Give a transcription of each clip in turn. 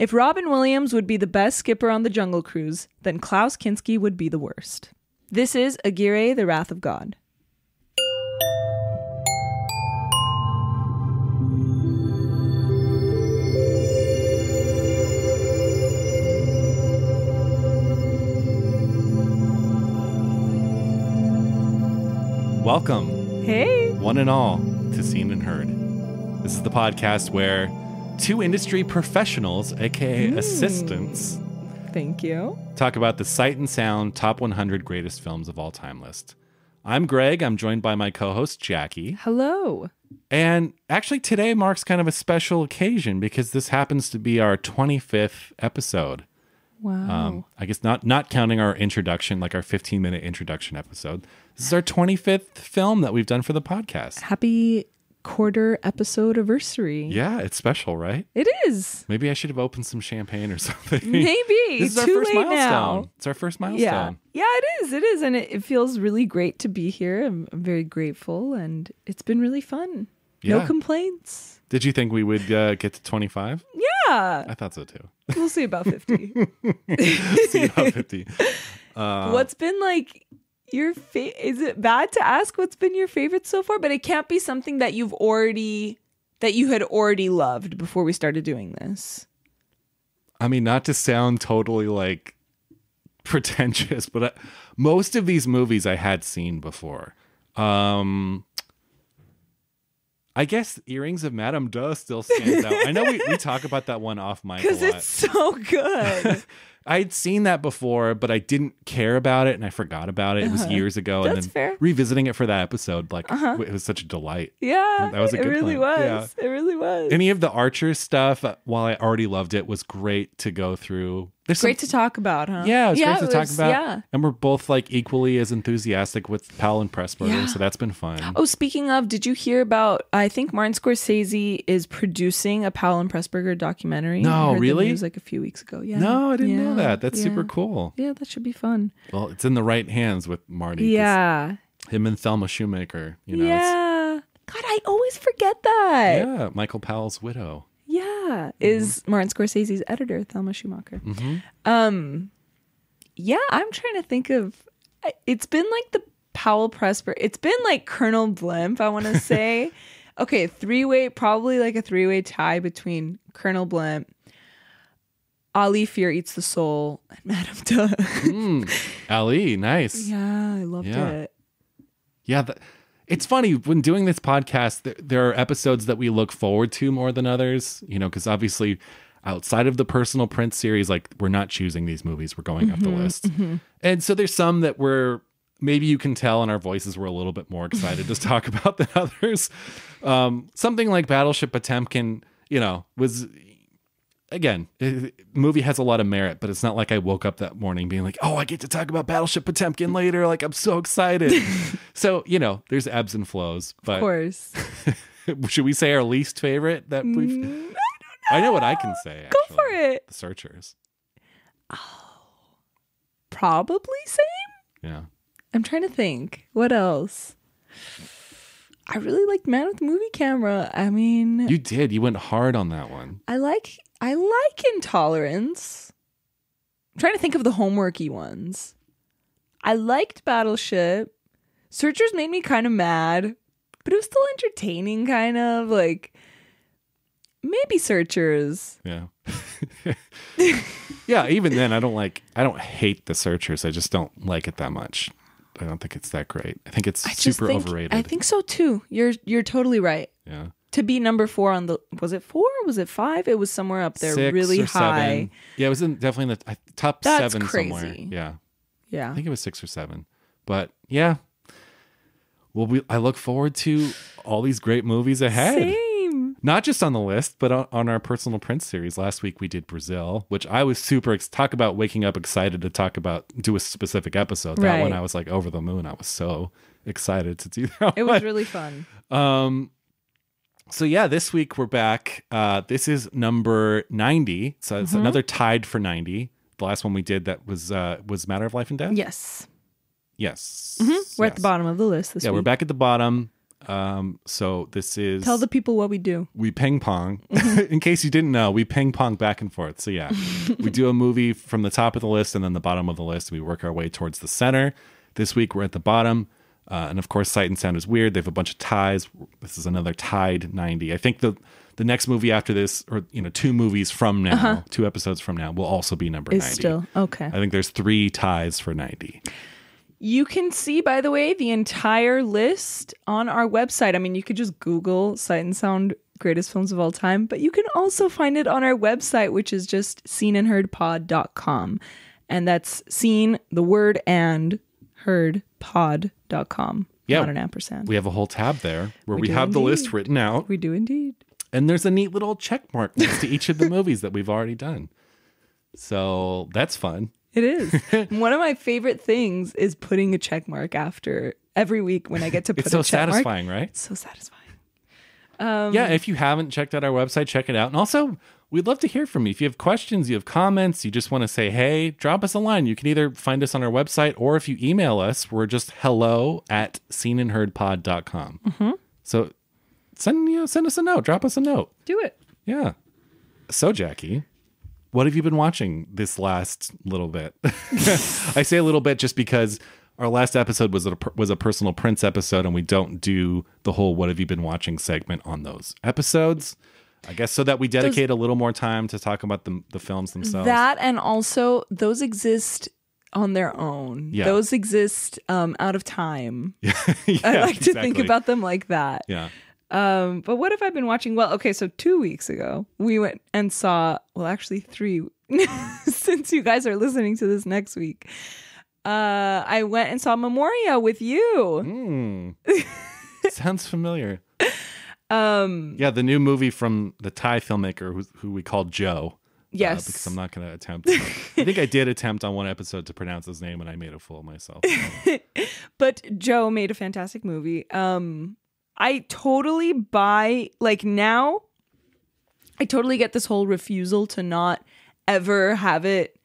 If Robin Williams would be the best skipper on the Jungle Cruise, then Klaus Kinski would be the worst. This is Aguirre, the Wrath of God. Welcome, Hey. one and all, to Seen and Heard. This is the podcast where two industry professionals, aka assistants, Thank you. talk about the Sight and Sound Top 100 Greatest Films of All Time list. I'm Greg. I'm joined by my co-host, Jackie. Hello. And actually, today marks kind of a special occasion because this happens to be our 25th episode. Wow. I guess not counting our introduction, like our 15-minute introduction episode. This is our 25th film that we've done for the podcast. Happy quarter episode anniversary. Yeah, it's special, right? It is. Maybe I should have opened some champagne or something. Maybe. This is our Too first late milestone. now. It's our first milestone. Yeah, it is. It is. And it feels really great to be here. I'm very grateful. And it's been really fun. No Yeah. complaints. Did you think we would get to 25? Yeah. I thought so too. We'll see about 50. See about 50. What's been like your is it bad to ask what's been your favorite so far? But it can't be something that you had already loved before we started doing this. I mean, not to sound totally like pretentious, but most of these movies I had seen before. I guess Earrings of Madame Duh still stands out. I know we talk about that one off mic a lot. Because it's so good. I'd seen that before, but I didn't care about it and I forgot about it. It was years ago. That's and then fair. Revisiting it for that episode, like it was such a delight. Yeah, That was a it good really one. was. Yeah. It really was. Any of the Archer stuff, while I already loved it, was great to go through. There's Great to talk about, huh? Yeah, it's great to talk about. Yeah. And we're both like equally as enthusiastic with Powell and Pressburger, Yeah. so that's been fun. Oh, speaking of, did you hear about, I think Martin Scorsese is producing a Powell and Pressburger documentary. No, I heard the really? news like a few weeks ago. Yeah. No, I didn't know Yeah. that. That's Yeah. super cool. Yeah, that should be fun. Well, it's in the right hands with Marty. 'cause Yeah. Him and Thelma Shoemaker, you know. Yeah. God, I always forget that. Yeah, Michael Powell's widow. Yeah. Is Martin Scorsese's editor, Thelma Schumacher. Mm-hmm. Yeah, I'm trying to think of, it's been like the Powell Pressburger. It's been like Colonel Blimp, I want to say. Okay, probably like a three-way tie between Colonel Blimp, Ali Fear Eats the Soul, and Madame Duh. Ali, nice. Yeah, I loved Yeah. it. Yeah, it's funny when doing this podcast, there are episodes that we look forward to more than others, you know, because obviously outside of the Personal Prince series, like we're not choosing these movies, we're going up the list. And so there's some that maybe you can tell in our voices we're a little bit more excited to talk about than others. Something like Battleship Potemkin, you know, was, again, the movie has a lot of merit, but it's not like I woke up that morning being like, oh, I get to talk about Battleship Potemkin later. Like, I'm so excited. So, you know, there's ebbs and flows. But Of course. should we say our least favorite that we've... I don't know. I know what I can say, actually. Go for it. The Searchers. Probably same? Yeah. I'm trying to think. What else? I really liked Man with the Movie Camera. I mean, You did. You went hard on that one. I like Intolerance. I'm trying to think of the homeworky ones. I liked Battleship. Searchers made me kind of mad, but it was still entertaining, kind of. Like, maybe Searchers. Yeah. Yeah, even then, I don't hate The Searchers. I just don't like it that much. I don't think it's that great. I think it's super overrated. I think so too. You're totally right. Yeah. To be number 4 on the, was it 4? Was it 5? It was somewhere up there, 6 really or high. 7. Yeah, it was definitely in the top That's 7 crazy. somewhere. Yeah. Yeah. I think it was 6 or 7. But yeah. Well, I look forward to all these great movies ahead. Same. Not just on the list, but on our Personal Prince series. Last week we did Brazil, which I was super talk about waking up excited to do a specific episode. That Right. one I was like over the moon. I was so excited to do that. It was really fun. So yeah, this week we're back. This is number 90. So it's another tied for 90. The last one we did that was Matter of Life and Death. Yes. Yes. We're at the bottom of the list this week. Yeah, we're back at the bottom. So this is... Tell the people what we do. We ping pong. In case you didn't know, we ping pong back and forth. So yeah, we do a movie from the top of the list and then the bottom of the list. We work our way towards the center. This week we're at the bottom. And of course, Sight and Sound is weird. They have a bunch of ties. This is another tied 90. I think the next movie after this, or 2 movies from now, 2 episodes from now, will also be number 90. Still okay. I think there's 3 ties for 90. You can see, by the way, the entire list on our website. I mean, you could just Google Sight and Sound greatest films of all time, but you can also find it on our website, which is just seenandheardpod.com. And that's seen, the word, and heardpod.com. Yeah. Not an ampersand. We have a whole tab there where we have the list written out. We do indeed. And there's a neat little check mark next to each of the movies that we've already done. So that's fun. It is. One of my favorite things is putting a check mark after every week when I get to put it's so a check mark. satisfying, right? It's so satisfying. Yeah, if you haven't checked out our website, check it out. And also, we'd love to hear from you. If you have questions, you have comments, you just want to say, hey, drop us a line. You can either find us on our website, or if you email us, we're just hello@seenandheardpod.com. Mm-hmm. So send us a note. Drop us a note. Do it. Yeah. So, Jackie, what have you been watching this last little bit? I say a little bit just because our last episode was a personal Prince episode, and we don't do the whole "What have you been watching" segment on those episodes. I guess so that we dedicate a little more time to talk about the films themselves. That, and also those exist on their own. Yeah. Those exist out of time. Yeah, I like to think about them like that. Yeah. But what have I been watching? Well, okay, so 2 weeks ago, we went and saw, well, actually 3, since you guys are listening to this next week. I went and saw Memoria with you. Sounds familiar. Yeah, the new movie from the Thai filmmaker who we called Joe. Yes. Because I'm not going to attempt. I think I did attempt on one episode to pronounce his name, and I made a fool of myself. But Joe made a fantastic movie. I totally buy, like, now, I totally get this whole refusal to not ever have it.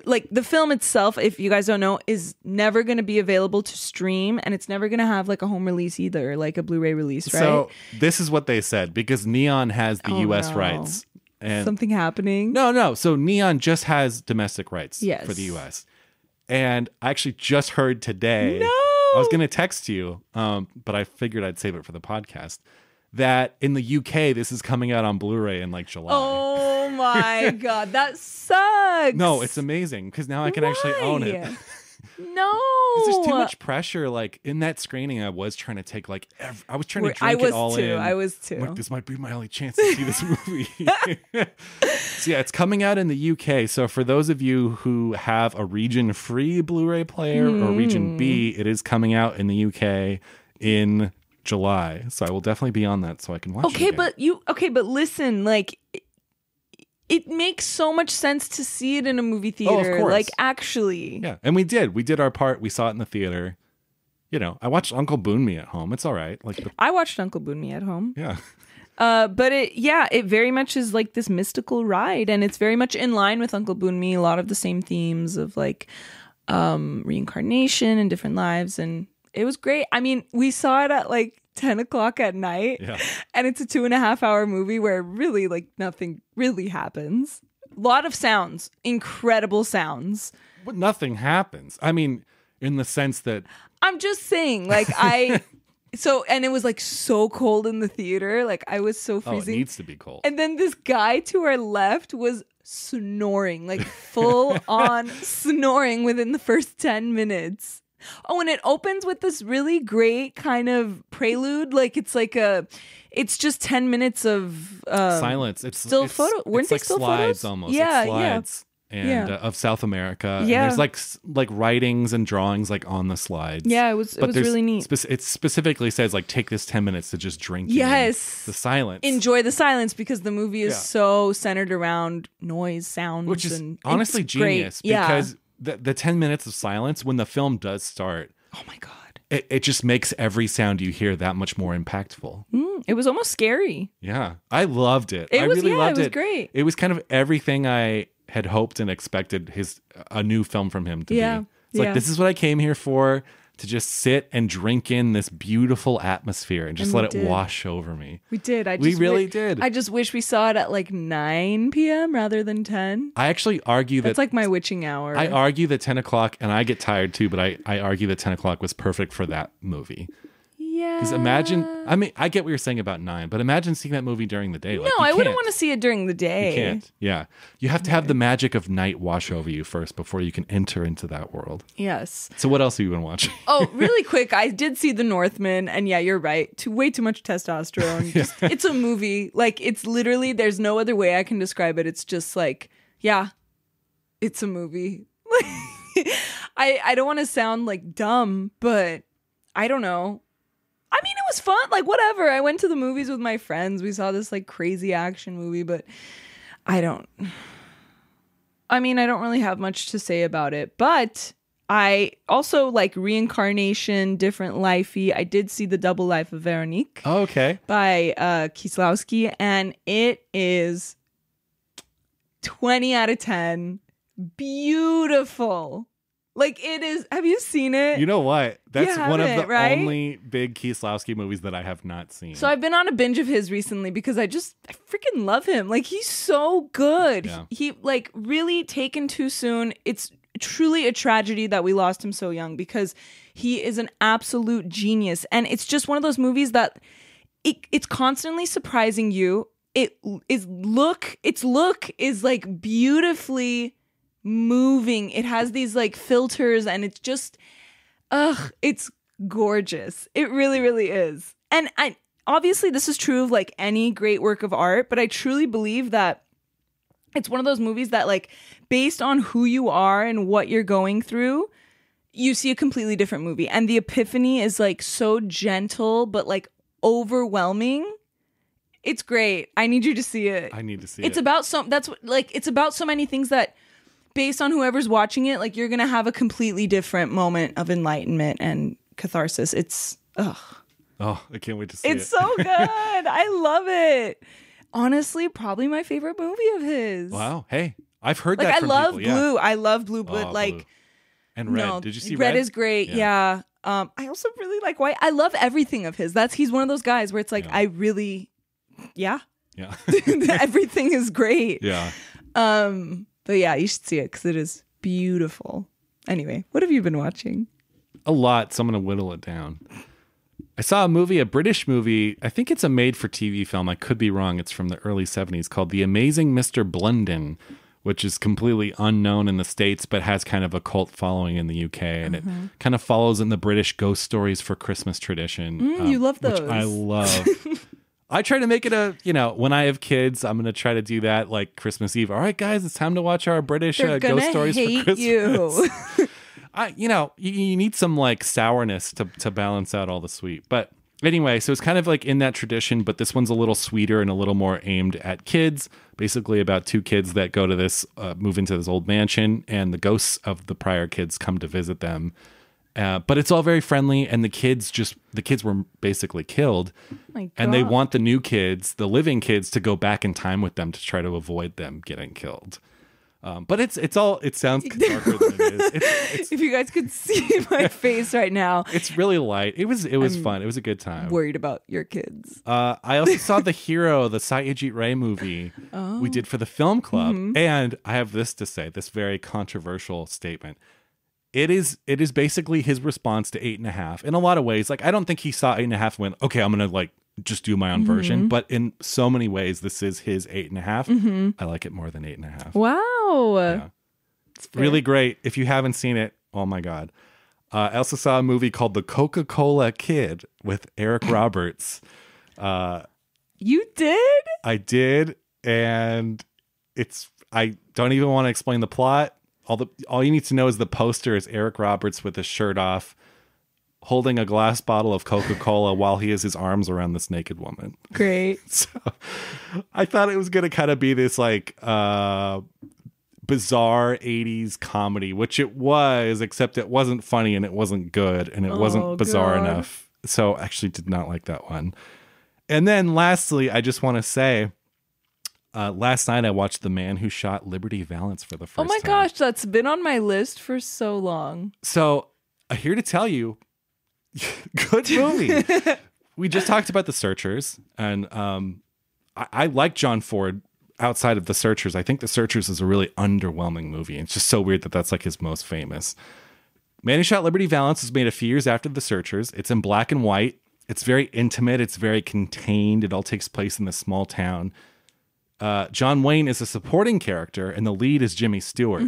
Like, the film itself, if you guys don't know, is never going to be available to stream, and it's never going to have like a home release either, like a Blu-ray release, right? So this is what they said, because Neon has the US rights. And something happening? No. So Neon just has domestic rights for the US. And I actually just heard today, I was going to text you, but I figured I'd save it for the podcast, that in the UK, this is coming out on Blu-ray in like July. Oh my God, that sucks. No, it's amazing because now I can actually own it. No, because there's too much pressure. Like in that screening, I was trying to take I was trying to drink it all in. I was too. Like, this might be my only chance to see this movie. So yeah, it's coming out in the UK. So for those of you who have a region-free Blu-ray player or region B, it is coming out in the UK in July. So I will definitely be on that so I can watch it again. But listen, like, it makes so much sense to see it in a movie theater. Oh, of course. Like, actually. Yeah. And we did our part. We saw it in the theater. I watched Uncle Boon Me at home. It's all right. I watched Uncle Boon Me at home. Yeah. But it very much is like this mystical ride, and it's very much in line with Uncle Boon Me. A lot of the same themes of like reincarnation and different lives, and it was great. I mean, we saw it at like 10 o'clock at night, and it's a 2.5 hour movie where really like nothing really happens. A lot of sounds, incredible sounds. But nothing happens. I mean, in the sense that I'm just saying, like, and it was like so cold in the theater. Like, I was so freezing. Oh, it needs to be cold. And then this guy to our left was snoring, like full on snoring within the first 10 minutes. Oh, and it opens with this really great kind of prelude. Like, it's just 10 minutes of silence. It's still photo. Weren't it's they like still slides photos? almost. Yeah, it's slides. And of South America. Yeah. And there's like writings and drawings like on the slides. Yeah, it was really neat. It specifically says like take this 10 minutes to just drink in the silence. Enjoy the silence, because the movie is so centered around noise, sounds, which is and honestly genius. Great. Because the 10 minutes of silence when the film does start. Oh my God. It just makes every sound you hear that much more impactful. It was almost scary. Yeah. I loved it. I really loved it. It was great. It was kind of everything I had hoped and expected a new film from him to be. It's like, this is what I came here for. to just sit and drink in this beautiful atmosphere and just let it wash over me. We did. We really did. I just wish we saw it at like 9 p.m. rather than 10. I actually argue That's like my witching hour. I argue that 10 o'clock, and I get tired too, but I argue that 10 o'clock was perfect for that movie. Yeah. Because imagine, I mean, I get what you're saying about 9, but imagine seeing that movie during the day. No, I wouldn't want to see it during the day. You can't. Yeah. You have to have the magic of night wash over you first before you can enter into that world. Yes. So what else have you been watching? Oh, really quick. I did see The Northman, and yeah, you're right. Way too much testosterone. It's a movie. Like, it's literally, there's no other way I can describe it. It's just like, yeah, it's a movie. I don't want to sound like dumb, but I don't know. I mean, it was fun. Like, whatever. I went to the movies with my friends. We saw this like crazy action movie, but I don't really have much to say about it. But I also like Reincarnation, Different Lifey. I did see The Double Life of Veronique. Oh, okay. By Kieslowski, and it is 20 out of 10. Beautiful. Like, it is. Have you seen it? You know what? That's one of the only big Kieslowski movies that I have not seen. So I've been on a binge of his recently because I freaking love him. Like, he's so good. Yeah. He like really taken too soon. It's truly a tragedy that we lost him so young because he is an absolute genius. And it's just one of those movies that it's constantly surprising you. Its look is like beautifully moving. It has these like filters and it's just it's gorgeous. It really, really is. And obviously this is true of like any great work of art, but I truly believe that it's one of those movies that like based on who you are and what you're going through, you see a completely different movie. And the epiphany is like so gentle but like overwhelming. It's great. I need you to see it. I need to see it. It's about it's about so many things that based on whoever's watching it, like you're going to have a completely different moment of enlightenment and catharsis. It's, Oh, I can't wait to see it. It's so good. I love it. Honestly, probably my favorite movie of his. Wow. Hey, I've heard that from people. I love Blue. I love Blue, but like... Blue. And Red. No, did you see Red? Red is great. Yeah. I also really like White. I love everything of his. He's one of those guys where it's like, I really... Yeah. Yeah. Everything is great. Yeah. But yeah, you should see it because it is beautiful. Anyway, what have you been watching? A lot, so I'm going to whittle it down. I saw a British movie. I think it's a made-for-TV film. I could be wrong. It's from the early 70s called The Amazing Mr. Blunden, which is completely unknown in the States, but has kind of a cult following in the UK. And it kind of follows in the British ghost stories for Christmas tradition. You love those. Which I love. I try to make it when I have kids, I'm going to try to do that like Christmas Eve. All right, guys, it's time to watch our British ghost stories for Christmas. You. You need some like sourness to balance out all the sweet. But anyway, so it's kind of like in that tradition, but this one's a little sweeter and a little more aimed at kids. Basically about two kids that go to this, move into this old mansion, and the ghosts of the prior kids come to visit them. But it's all very friendly, and the kids were basically killed, and they want the new kids, the living kids, to go back in time with them to try to avoid them getting killed. But it sounds darker than it is. It's, if you guys could see my face right now, it's really light. It was fun. It was a good time. Worried about your kids. I also saw The Hero, the Satyajit Ray movie we did for the film club, and I have this to say, this very controversial statement. It is basically his response to 8.5 in a lot of ways. Like, I don't think he saw 8.5 and went, okay, I'm going to like just do my own version. But in so many ways, this is his 8.5. I like it more than 8.5. Wow. Yeah. It's really great. If you haven't seen it, oh my God. I also saw a movie called The Coca-Cola Kid with Eric Roberts. You did? I did. And I don't even want to explain the plot. All you need to know is the poster is Eric Roberts with his shirt off, holding a glass bottle of Coca-Cola while he has his arms around this naked woman. Great. So I thought it was going to kind of be this like bizarre 80s comedy, which it was, except it wasn't funny and it wasn't good and it wasn't bizarre enough. So I actually did not like that one. And then lastly, I just want to say, last night I watched The Man Who Shot Liberty Valance for the first time. Oh my gosh, that's been on my list for so long. So here to tell you, Good movie. We just talked about The Searchers, and I like John Ford outside of The Searchers. I think The Searchers is a really underwhelming movie. It's just so weird that that's like his most famous. Man Who Shot Liberty Valance was made a few years after The Searchers. It's in black and white. It's very intimate. It's very contained. It all takes place in this small town. John Wayne is a supporting character, and the lead is Jimmy Stewart.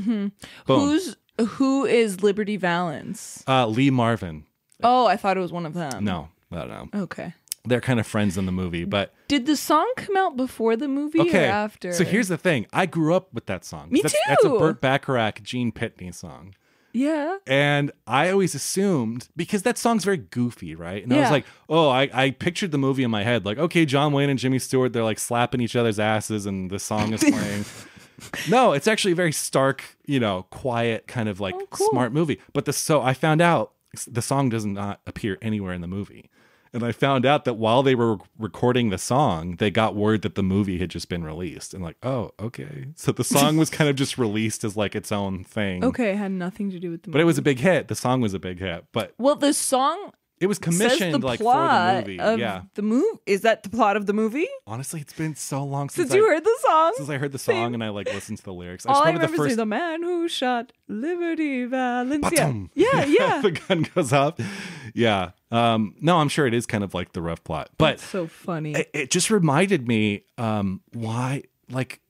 Who is Liberty Valance? Lee Marvin. Oh, I thought it was one of them. No. Okay. They're kind of friends in the movie, but... Did the song come out before the movie or after? So here's the thing. I grew up with that song. Me too. That's a Burt Bacharach, Gene Pitney song. Yeah. And I always assumed, because that song's very goofy, right? And I was like, I pictured the movie in my head. Like, okay, John Wayne and Jimmy Stewart, they're like slapping each other's asses and the song is playing. No, it's actually a very stark, quiet, kind of like smart movie. But I found out the song does not appear anywhere in the movie. And I found out that while they were recording the song, they got word that the movie had just been released. And like, oh, okay. So the song was kind of just released as like its own thing. Okay, it had nothing to do with the movie. But it was a big hit. The song was a big hit. But the song... It was commissioned like for the movie. Yeah. The movie is that the plot of the movie? Honestly, it's been so long since you heard the song. Since I heard the song and I like listened to the lyrics. All I remember is the man who shot Liberty Valance. Yeah. The gun goes off. Yeah. No, I'm sure it is kind of like the rough plot. But that's so funny. It just reminded me why like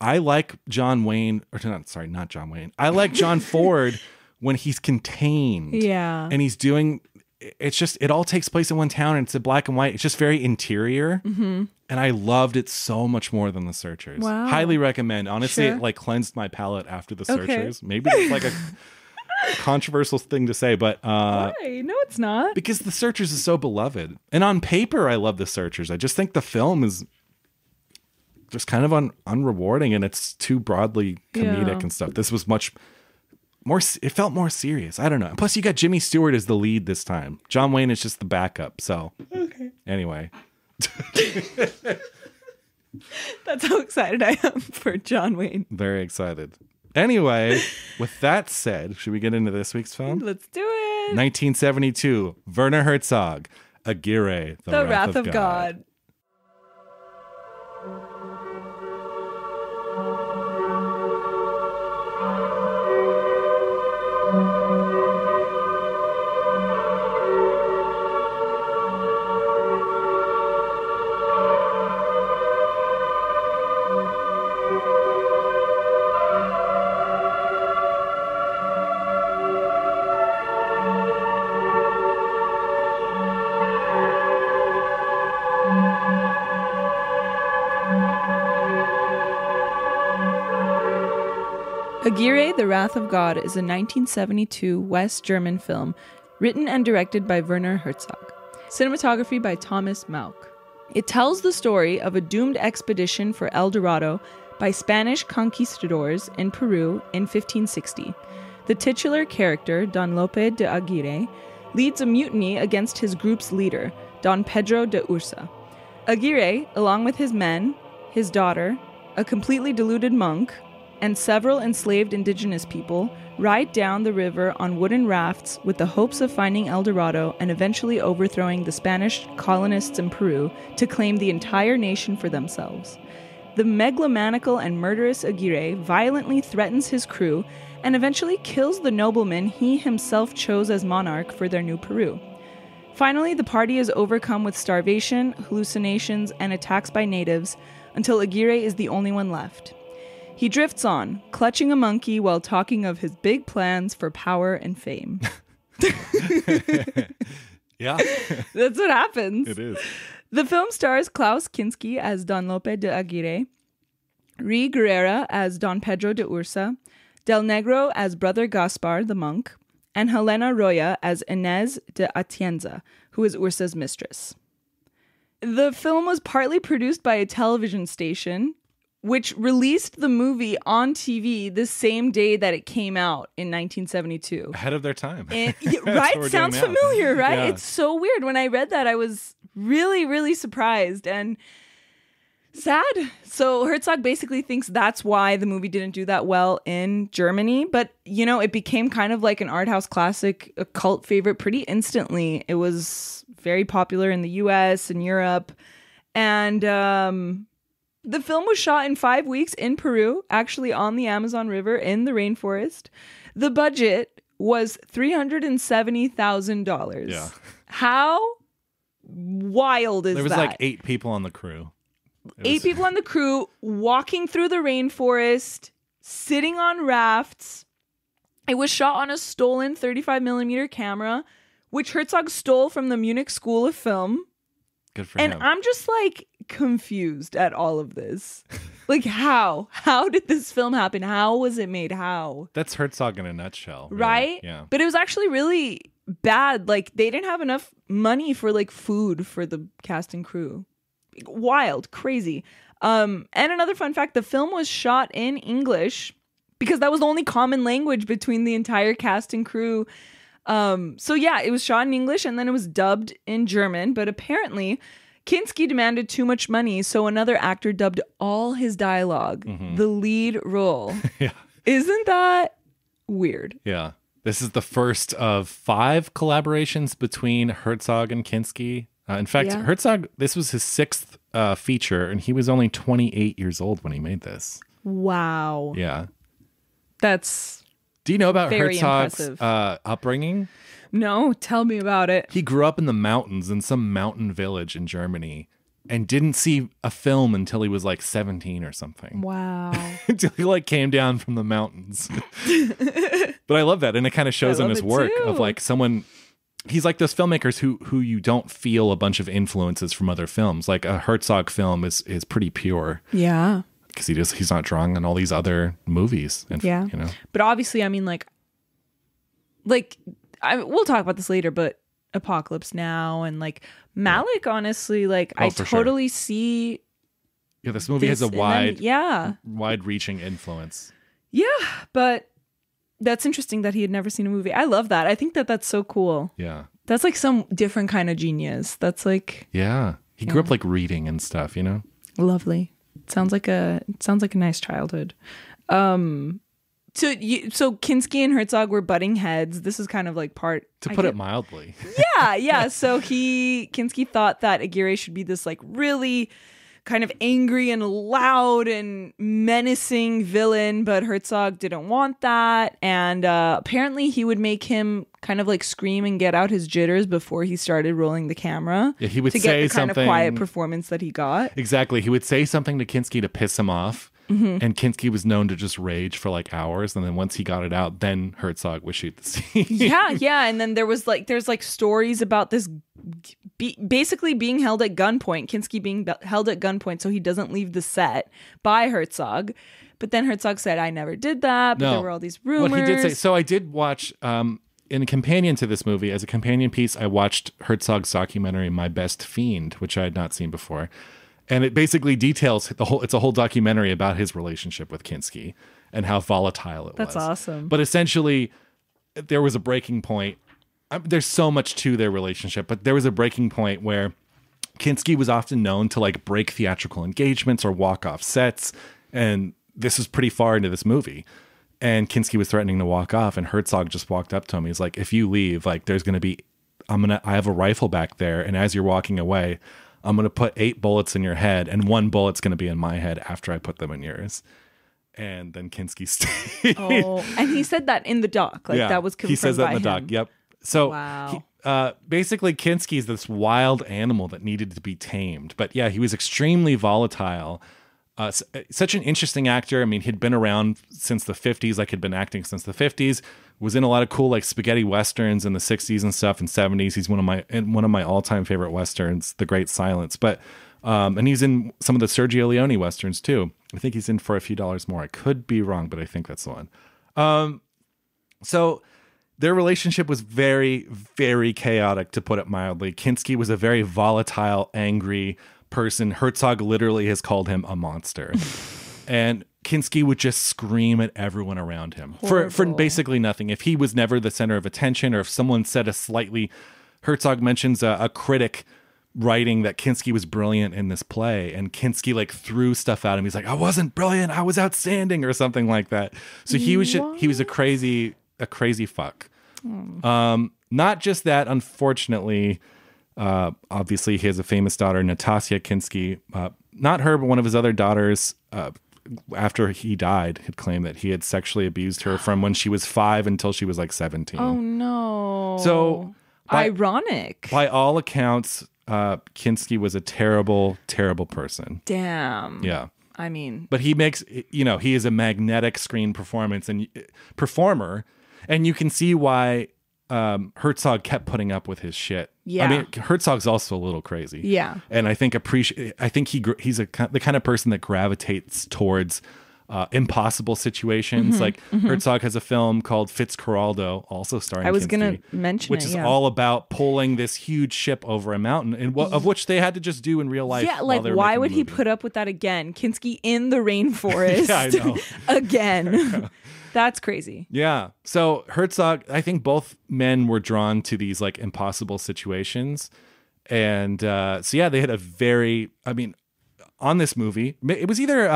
I like John Wayne not John Wayne. I like John Ford when he's contained. Yeah. And he's doing it all takes place in one town and it's in black and white. It's just very interior. Mm-hmm. And I loved it so much more than The Searchers. Wow. Highly recommend. Honestly, It like cleansed my palate after The Searchers. Maybe it's like a controversial thing to say, but why? No, it's not. Because The Searchers is so beloved. And on paper, I love The Searchers. I just think the film is just kind of unrewarding and it's too broadly comedic and stuff. This was much more, it felt more serious. I don't know. Plus, you got Jimmy Stewart as the lead this time. John Wayne is just the backup. So, anyway. That's how excited I am for John Wayne. Very excited. Anyway, with that said, should we get into this week's film? Let's do it. 1972, Werner Herzog, Aguirre, The Wrath of God. Aguirre, The Wrath of God is a 1972 West German film written and directed by Werner Herzog. Cinematography by Thomas Mauck. It tells the story of a doomed expedition for El Dorado by Spanish conquistadors in Peru in 1560. The titular character, Don Lope de Aguirre, leads a mutiny against his group's leader, Don Pedro de Ursa. Aguirre, along with his men, his daughter, a completely deluded monk, and several enslaved indigenous people ride down the river on wooden rafts with the hopes of finding El Dorado and eventually overthrowing the Spanish colonists in Peru to claim the entire nation for themselves. The megalomaniacal and murderous Aguirre violently threatens his crew and eventually kills the nobleman he himself chose as monarch for their new Peru. Finally, the party is overcome with starvation, hallucinations, and attacks by natives until Aguirre is the only one left. He drifts on, clutching a monkey while talking of his big plans for power and fame. Yeah. That's what happens. It is. The film stars Klaus Kinski as Don Lope de Aguirre, Rui Guerrera as Don Pedro de Ursa, Del Negro as Brother Gaspar, the monk, and Helena Roya as Inés de Atienza, who is Ursa's mistress. The film was partly produced by a television station, which released the movie on TV the same day that it came out in 1972. Ahead of their time. Right? Sounds familiar, right? Yeah. It's so weird. When I read that, I was really, really surprised. And Sad. So Herzog basically thinks that's why the movie didn't do that well in Germany. But, you know, it became kind of like an art house classic, a cult favorite pretty instantly. It was very popular in the US and Europe. And the film was shot in 5 weeks in Peru, actually on the Amazon River in the rainforest. The budget was $370,000. Yeah. How wild is that? There was like 8 people on the crew. Eight people on the crew walking through the rainforest, sitting on rafts. It was shot on a stolen 35mm camera, which Herzog stole from the Munich School of Film. Good for him. And I'm just like confused at all of this. Like how? How did this film happen? How was it made? How? That's Herzog in a nutshell. Really. Right? Yeah. But it was actually really bad. Like they didn't have enough money for like food for the cast and crew. Wild, crazy. And another fun fact, the film was shot in English because that was the only common language between the entire cast and crew. So yeah, it was shot in English and then it was dubbed in German, but apparently Kinski demanded too much money, so another actor dubbed all his dialogue, the lead role. Yeah. Isn't that weird? Yeah. This is the first of 5 collaborations between Herzog and Kinski. In fact, Yeah. Herzog, this was his 6th feature, and he was only 28 years old when he made this. Wow. Yeah. That's Do you know about very Herzog's impressive. upbringing? No, tell me about it. He grew up in the mountains in some mountain village in Germany and didn't see a film until he was like 17 or something. Wow. Until he like came down from the mountains. But I love that. And it kind of shows I in love his it work too. of like someone, he's like those filmmakers who you don't feel a bunch of influences from other films. Like a Herzog film is pretty pure Yeah. because he's not drawing on all these other movies. And, Yeah. You know, But obviously, I mean, we'll talk about this later, but Apocalypse Now and like Malick, honestly, like I for sure. totally see. yeah, this movie has this a in them. Yeah. wide-reaching influence. Yeah. But that's interesting that he had never seen a movie. I love that. I think that that's so cool. Yeah. That's like some different kind of genius. That's like Yeah. He grew up like reading and stuff, you know? lovely. Sounds like a nice childhood. So Kinski and Herzog were butting heads. This is kind of like To put it mildly. Yeah. So Kinski thought that Aguirre should be this like really kind of angry and loud and menacing villain, but Herzog didn't want that. And apparently he would make him kind of like scream and get out his jitters before he started rolling the camera. Yeah, he would to say get the kind something. of quiet performance that he got. Exactly. He would say something to Kinski to piss him off. Mm-hmm. And Kinski was known to just rage for like hours. And then once he got it out, then Herzog would shoot the scene. Yeah. And then there's like stories about this basically being held at gunpoint, Kinski being held at gunpoint so he doesn't leave the set by Herzog. But then Herzog said, I never did that. But there were all these rumors. What he did say, so I did watch, in a companion to this movie, as a companion piece, I watched Herzog's documentary, My Best Fiend, which I had not seen before. And it basically details it's a whole documentary about his relationship with Kinski and how volatile it was. That's awesome. But essentially, there was a breaking point. There's so much to their relationship, but there was a breaking point where Kinski was often known to like break theatrical engagements or walk off sets. And this was pretty far into this movie. And Kinski was threatening to walk off, and Herzog just walked up to him. He's like, if you leave, like there's going to be, I have a rifle back there. And as you're walking away, I'm going to put 8 bullets in your head, and 1 bullet's going to be in my head after I put them in yours. And then Kinski stayed. Oh, and he said that in the doc. Like that was confirmed. He says that by in the him. doc. Yep. So Wow. basically, Kinski's this wild animal that needed to be tamed. But yeah, he was extremely volatile. Such an interesting actor. I mean, he'd been around since the 50s, like had been acting since the 50s. Was in a lot of cool like spaghetti westerns in the 60s and stuff and 70s. He's one of my all-time favorite westerns, The Great Silence. But and he's in some of the Sergio Leone westerns too. I think he's in For a Few Dollars More. I could be wrong, but I think that's the one. So their relationship was very, very chaotic, to put it mildly. Kinski was a very volatile, angry person. Herzog literally has called him a monster. And Kinski would just scream at everyone around him for basically nothing. If he was never the center of attention, or if someone said Herzog mentions a critic writing that Kinski was brilliant in this play, and Kinski like threw stuff at him. He's like, I wasn't brilliant, I was outstanding, or something like that. So he was a crazy fuck. Not just that, unfortunately, obviously he has a famous daughter, Natasha Kinski. Not her, but one of his other daughters, after he died, had claimed that he had sexually abused her from when she was 5 until she was like 17. Oh no. So ironic. By all accounts, Kinski was a terrible, terrible person. Damn. Yeah. I mean, but he makes, he is a magnetic screen performer, and you can see why Herzog kept putting up with his shit. Yeah. I mean, Herzog's also a little crazy. Yeah. And I think he's the kind of person that gravitates towards impossible situations. Like Herzog has a film called Fitzcarraldo, also starring Kinski. I was going to mention which is all about pulling this huge ship over a mountain, of which they had to just do in real life. Yeah, like why would he put up with that again? Kinski in the rainforest. Yeah, I know. Again. That's crazy. Yeah. So Herzog, I think both men were drawn to these like impossible situations. And so yeah, they had on this movie, it was either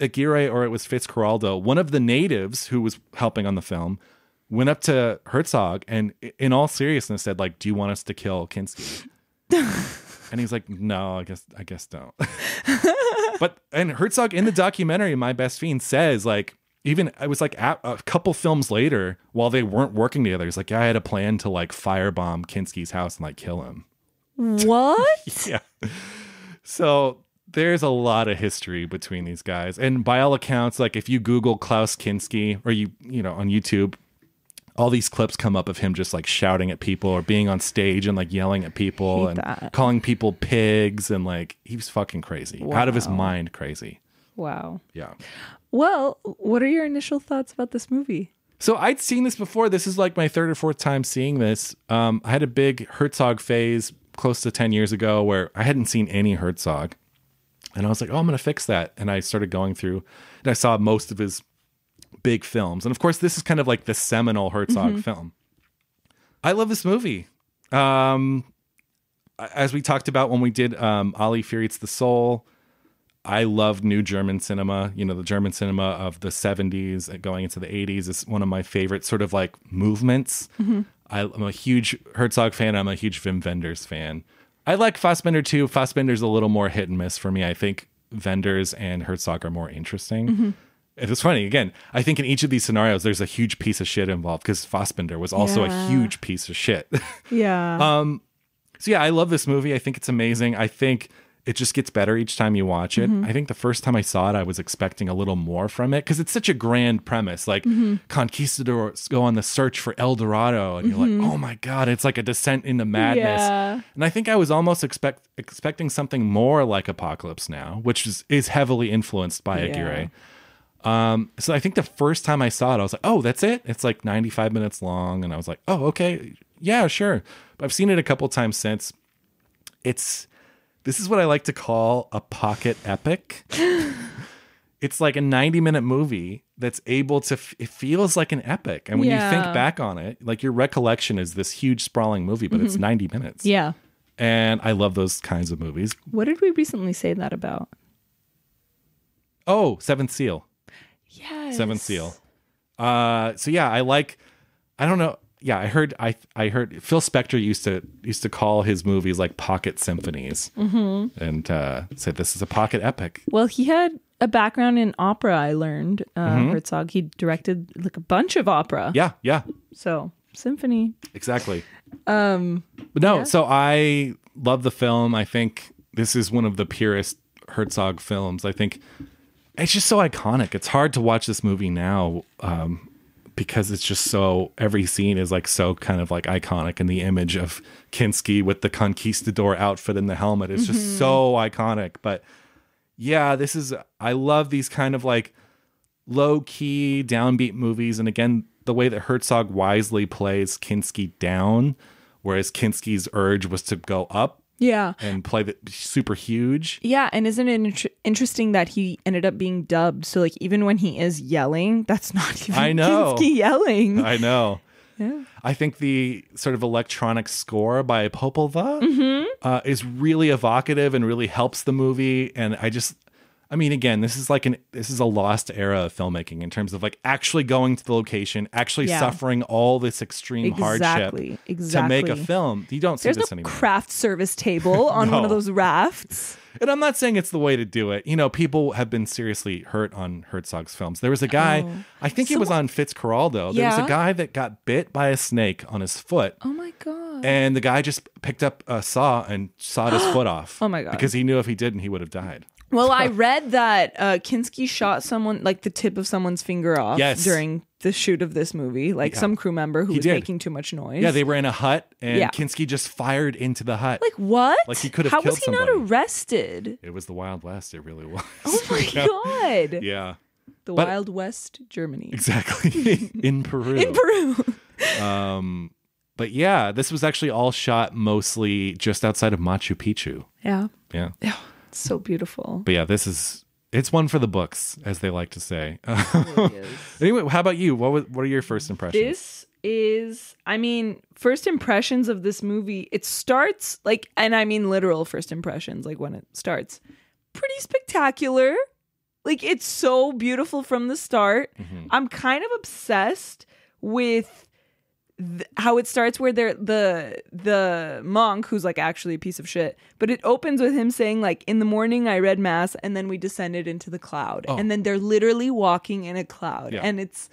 Aguirre or it was Fitzcarraldo. One of the natives who was helping on the film went up to Herzog and in all seriousness said, like, do you want us to kill Kinski? And he's like, no, I guess don't. And Herzog in the documentary, My Best Fiend, says like, even it was like a couple films later, while they weren't working together, he's like, yeah, I had a plan to like firebomb Kinski's house and like kill him. What? Yeah. So there's a lot of history between these guys. And by all accounts, like if you Google Klaus Kinski or you on YouTube, all these clips come up of him just like shouting at people or being on stage and like yelling at people and calling people pigs. And like, he was fucking crazy. Wow. Out of his mind crazy. Wow. Yeah. Well, what are your initial thoughts about this movie? So I'd seen this before. This is like my 3rd or 4th time seeing this. I had a big Herzog phase close to 10 years ago where I hadn't seen any Herzog. And I was like, oh, I'm going to fix that. And I started going through and I saw most of his big films. And of course, this is kind of like the seminal Herzog film. I love this movie. As we talked about when we did Ali Fear Eats the Soul, I love new German cinema. The German cinema of the 70s going into the 80s is one of my favorite sort of like movements. I'm a huge Herzog fan. I'm a huge Wim Wenders fan. I like Fassbinder too. Fassbinder's a little more hit and miss for me. I think Wenders and Herzog are more interesting. It's funny. Again, I think in each of these scenarios, there's a huge piece of shit involved because Fassbinder was also a huge piece of shit. Yeah. So yeah, I love this movie. I think it's amazing. I think it just gets better each time you watch it. I think the first time I saw it, I was expecting a little more from it because it's such a grand premise. Like conquistadors go on the search for El Dorado, and you're like, oh my God, it's like a descent into madness. Yeah. And I think I was almost expecting something more like Apocalypse Now, which is heavily influenced by Aguirre. So I think the first time I saw it, I was like, oh, that's it? It's like 95 minutes long. And I was like, oh, okay. Yeah, sure. But I've seen it a couple times since. This is what I like to call a pocket epic. It's like a 90-minute movie that's able to, it feels like an epic. And when you think back on it, like your recollection is this huge sprawling movie, but it's 90 minutes. Yeah. And I love those kinds of movies. What did we recently say that about? Oh, Seventh Seal. Yes. Seventh Seal. So yeah, I don't know. Yeah, I heard Phil Spector used to call his movies like pocket symphonies, and said this is a pocket epic. Well, he had a background in opera. I learned Herzog. He directed like a bunch of opera. Yeah. So symphony. Exactly. But no, so I love the film. I think this is one of the purest Herzog films. I think it's just so iconic. It's hard to watch this movie now. Because it's just so, every scene is like so kind of like iconic, and the image of Kinski with the conquistador outfit and the helmet is just so iconic. But yeah, I love these kind of like low key downbeat movies. And again, the way that Herzog wisely plays Kinski down, whereas Kinski's urge was to go up. Yeah. And play the super huge. Yeah. And isn't it interesting that he ended up being dubbed? So like even when he is yelling, that's not even Kinski yelling. I know. Yeah. I think the sort of electronic score by Popova is really evocative and really helps the movie. And I mean, again, this is a lost era of filmmaking in terms of like actually going to the location, actually suffering all this extreme hardship to make a film. You don't see this anymore. Craft service table on one of those rafts. And I'm not saying it's the way to do it. You know, people have been seriously hurt on Herzog's films. There was a guy, I think he was on Fitzcarraldo. There was a guy that got bit by a snake on his foot. Oh my God. And the guy just picked up a saw and sawed his foot off. Oh my God. Because he knew if he didn't, he would have died. Well, I read that Kinski shot someone, like the tip of someone's finger off during the shoot of this movie. Like some crew member who was making too much noise. Yeah, they were in a hut and Kinski just fired into the hut. Like what? Like he could have killed somebody. How was he not arrested? It was the Wild West. It really was. Oh my God. Yeah. The Wild West, Germany. Exactly. In Peru. In Peru. But yeah, this was actually all shot mostly just outside of Machu Picchu. Yeah. Yeah. It's so beautiful. But yeah, it's one for the books, as they like to say. It really is. Anyway, how about you? What are your first impressions? This is, I mean, first impressions of this movie, it starts like, and I mean literal first impressions, like when it starts, pretty spectacular. Like it's so beautiful from the start. I'm kind of obsessed with how it starts where the monk, who's like actually a piece of shit, but it opens with him saying like, in the morning I read mass and then we descended into the cloud. And then they're literally walking in a cloud. And it's...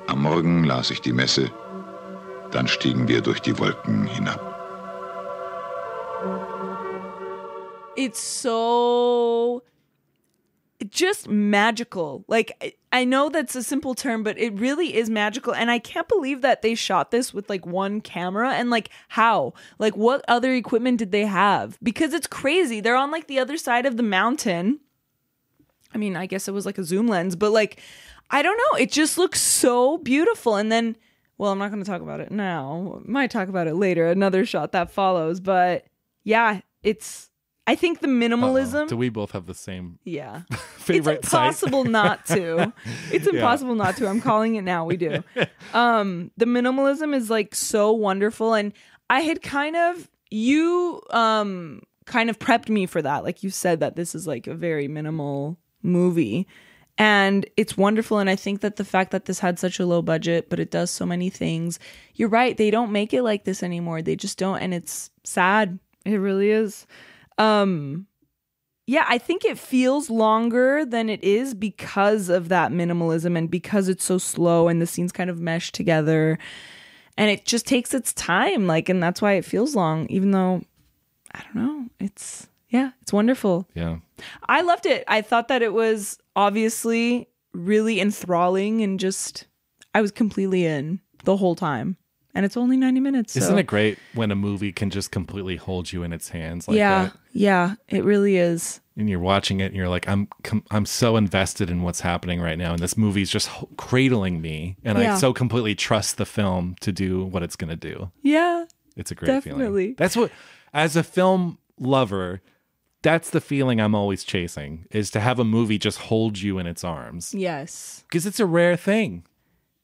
Am Morgen las ich die Messe, dann stiegen wir durch die Wolken hinab. It's so... just magical. Like, I know that's a simple term, but it really is magical. And I can't believe that they shot this with like one camera. And like, how? Like, what other equipment did they have? Because it's crazy. They're on like the other side of the mountain. I mean, I guess it was like a zoom lens, but like, I don't know. It just looks so beautiful. And then, well, I'm not going to talk about it now. Might talk about it later. Another shot that follows. But yeah, I think the minimalism... Do we both have the same favorite It's impossible not to. It's impossible not to. I'm calling it now. We do. The minimalism is like so wonderful. And I had you prepped me for that. Like you said that this is like a very minimal movie. And it's wonderful. And I think that the fact that this had such a low budget, but it does so many things. You're right. They don't make it like this anymore. They just don't. And it's sad. It really is. I think it feels longer than it is because of that minimalism and because it's so slow and the scenes kind of mesh together and it just takes its time. Like, and that's why it feels long, even though, I don't know, it's wonderful. Yeah. I loved it. I thought that it was obviously really enthralling and I was completely in the whole time. And it's only 90 minutes. Isn't it great when a movie can just completely hold you in its hands like that? Yeah, it really is. And you're watching it and you're like, I'm so invested in what's happening right now. And this movie's just cradling me. And I so completely trust the film to do what it's going to do. Yeah. It's a great feeling. That's what, as a film lover, that's the feeling I'm always chasing, is to have a movie just hold you in its arms. Yes. Because it's a rare thing.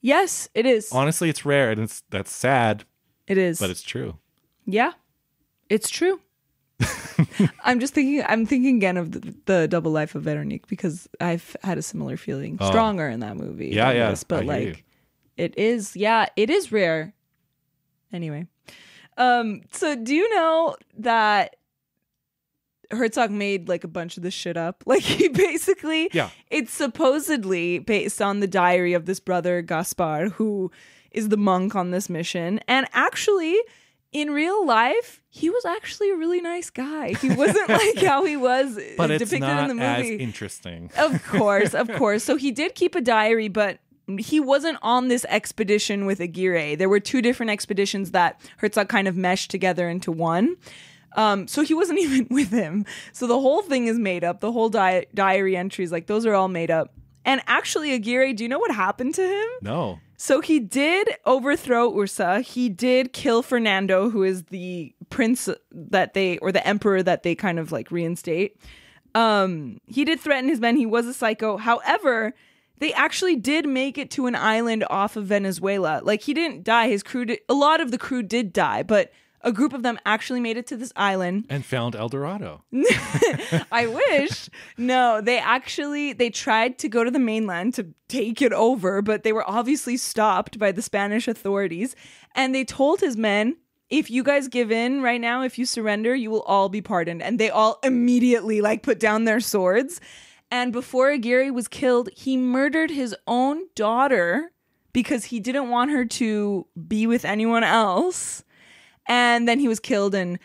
Yes, it is. Honestly, it's rare, and that's sad. It is. But it's true. Yeah, it's true. I'm thinking again of the double life of Veronique because I've had a similar feeling. Stronger in that movie. Yeah. But like, it is rare. Anyway. So do you know that Herzog made like a bunch of this shit up? Like he basically, it's supposedly based on the diary of this brother Gaspar, who is the monk on this mission. And actually, in real life, he was actually a really nice guy. He wasn't like how he was depicted in the movie. As interesting. Of course. So he did keep a diary, but he wasn't on this expedition with Aguirre. There were two different expeditions that Herzog kind of meshed together into one. So he wasn't even with him. So the whole thing is made up. The whole diary entries, like those are all made up. And actually, Aguirre, do you know what happened to him? No. So he did overthrow Ursa. He did kill Fernando, who is the prince or the emperor that they kind of like reinstate. He did threaten his men. He was a psycho. However, they actually did make it to an island off of Venezuela. Like, he didn't die. His crew a lot of the crew did die, but a group of them actually made it to this island. And found El Dorado. I wish. No, they tried to go to the mainland to take it over, but they were obviously stopped by the Spanish authorities. And they told his men, if you guys give in right now, if you surrender, you will all be pardoned. And they all immediately put down their swords. And before Aguirre was killed, he murdered his own daughter because he didn't want her to be with anyone else. And then he was killed and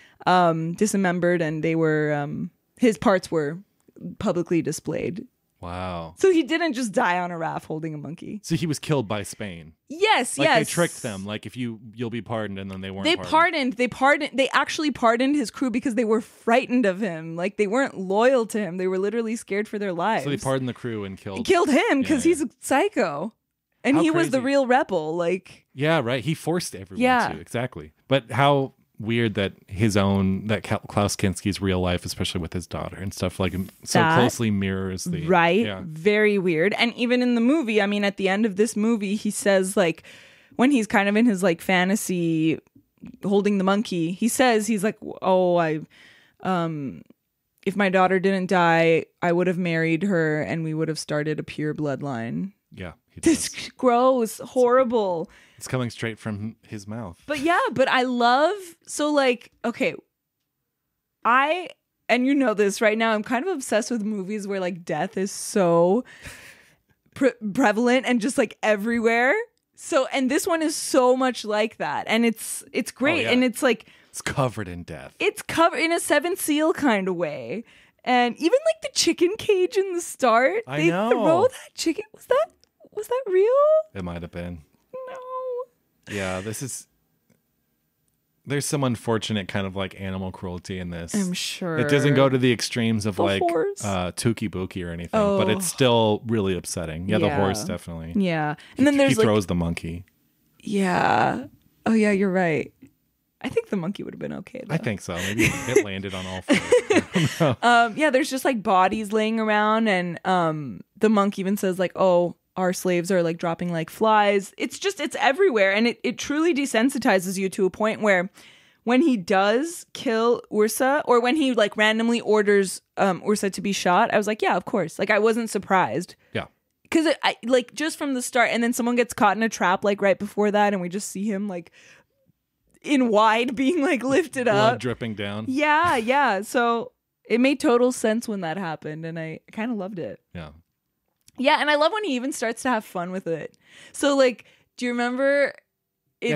dismembered, and they were his parts were publicly displayed. Wow. So he didn't just die on a raft holding a monkey. So he was killed by Spain. Yes, They tricked them. If you'll be pardoned, and then they weren't. They actually pardoned his crew because they were frightened of him. They weren't loyal to him. They were literally scared for their lives. So they pardoned the crew and killed him because he's a psycho. And How he crazy. was the real rebel. Yeah, right. He forced everyone to. Exactly. But how weird that Klaus Kinski's real life, especially with his daughter and stuff, so closely mirrors the... Right? Yeah. Very weird. And even in the movie, at the end of this movie, he says, when he's kind of in his, fantasy holding the monkey, he's like, oh, if my daughter didn't die, I would have married her and we would have started a pure bloodline. Yeah. This gross, horrible. It's coming straight from his mouth. But I love, okay, and you know this right now, I'm kind of obsessed with movies where death is so prevalent and just everywhere. So, and this one is so much like that. And it's great. Oh, yeah. And it's it's covered in death. It's covered in a Seventh Seal kind of way. And even the chicken cage in the start, I know. Throw that chicken. Was that real? It might have been. No. Yeah, there's some unfortunate kind of animal cruelty in this. I'm sure. It doesn't go to the extremes of horse. Tuki Buki or anything, but it's still really upsetting. Yeah, the horse definitely. Yeah. And then there's he throws the monkey. Yeah. Oh yeah, you're right. I think the monkey would have been okay though. I think so. Maybe it landed on all four. Yeah, there's just bodies laying around, and the monk even says oh, our slaves are dropping like flies. It's everywhere. And it truly desensitizes you to a point where when he does kill Ursa, or when he randomly orders Ursa to be shot, I was like, yeah, of course. I wasn't surprised. Yeah. Because just from the start, and then someone gets caught in a trap right before that, and we just see him in wide being lifted Blood up. dripping down. Yeah. So it made total sense when that happened, and I kind of loved it. Yeah. Yeah, and I love when he even starts to have fun with it. So, do you remember?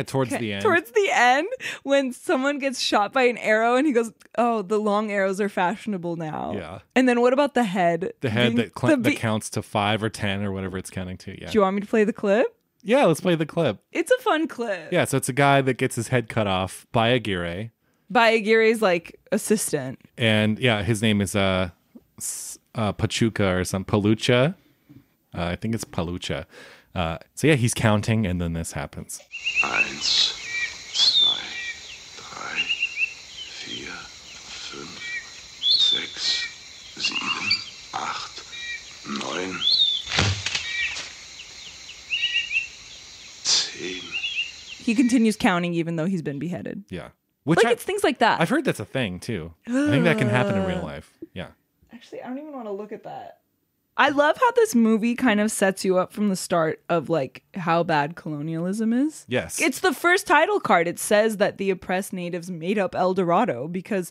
Towards the end. Towards the end, when someone gets shot by an arrow, and he goes, "Oh, the long arrows are fashionable now." Yeah. And then what about the head? The head that counts to 5 or 10 or whatever it's counting to. Yeah. Do you want me to play the clip? Yeah, let's play the clip. It's a fun clip. Yeah, so it's a guy that gets his head cut off by Aguirre. By Aguirre's assistant. And yeah, his name is Pachuca or some Palucha. I think it's Palucha. So yeah, he's counting, and then this happens. 1, 2, 3, 4, 5, 6, 7, 8, 9, 10. He continues counting even though he's been beheaded. Yeah. Which it's things like that. I've heard that's a thing too. I think that can happen in real life. Yeah. Actually, I don't even want to look at that. I love how this movie kind of sets you up from the start of how bad colonialism is. Yes. It's the first title card. It says that the oppressed natives made up El Dorado because,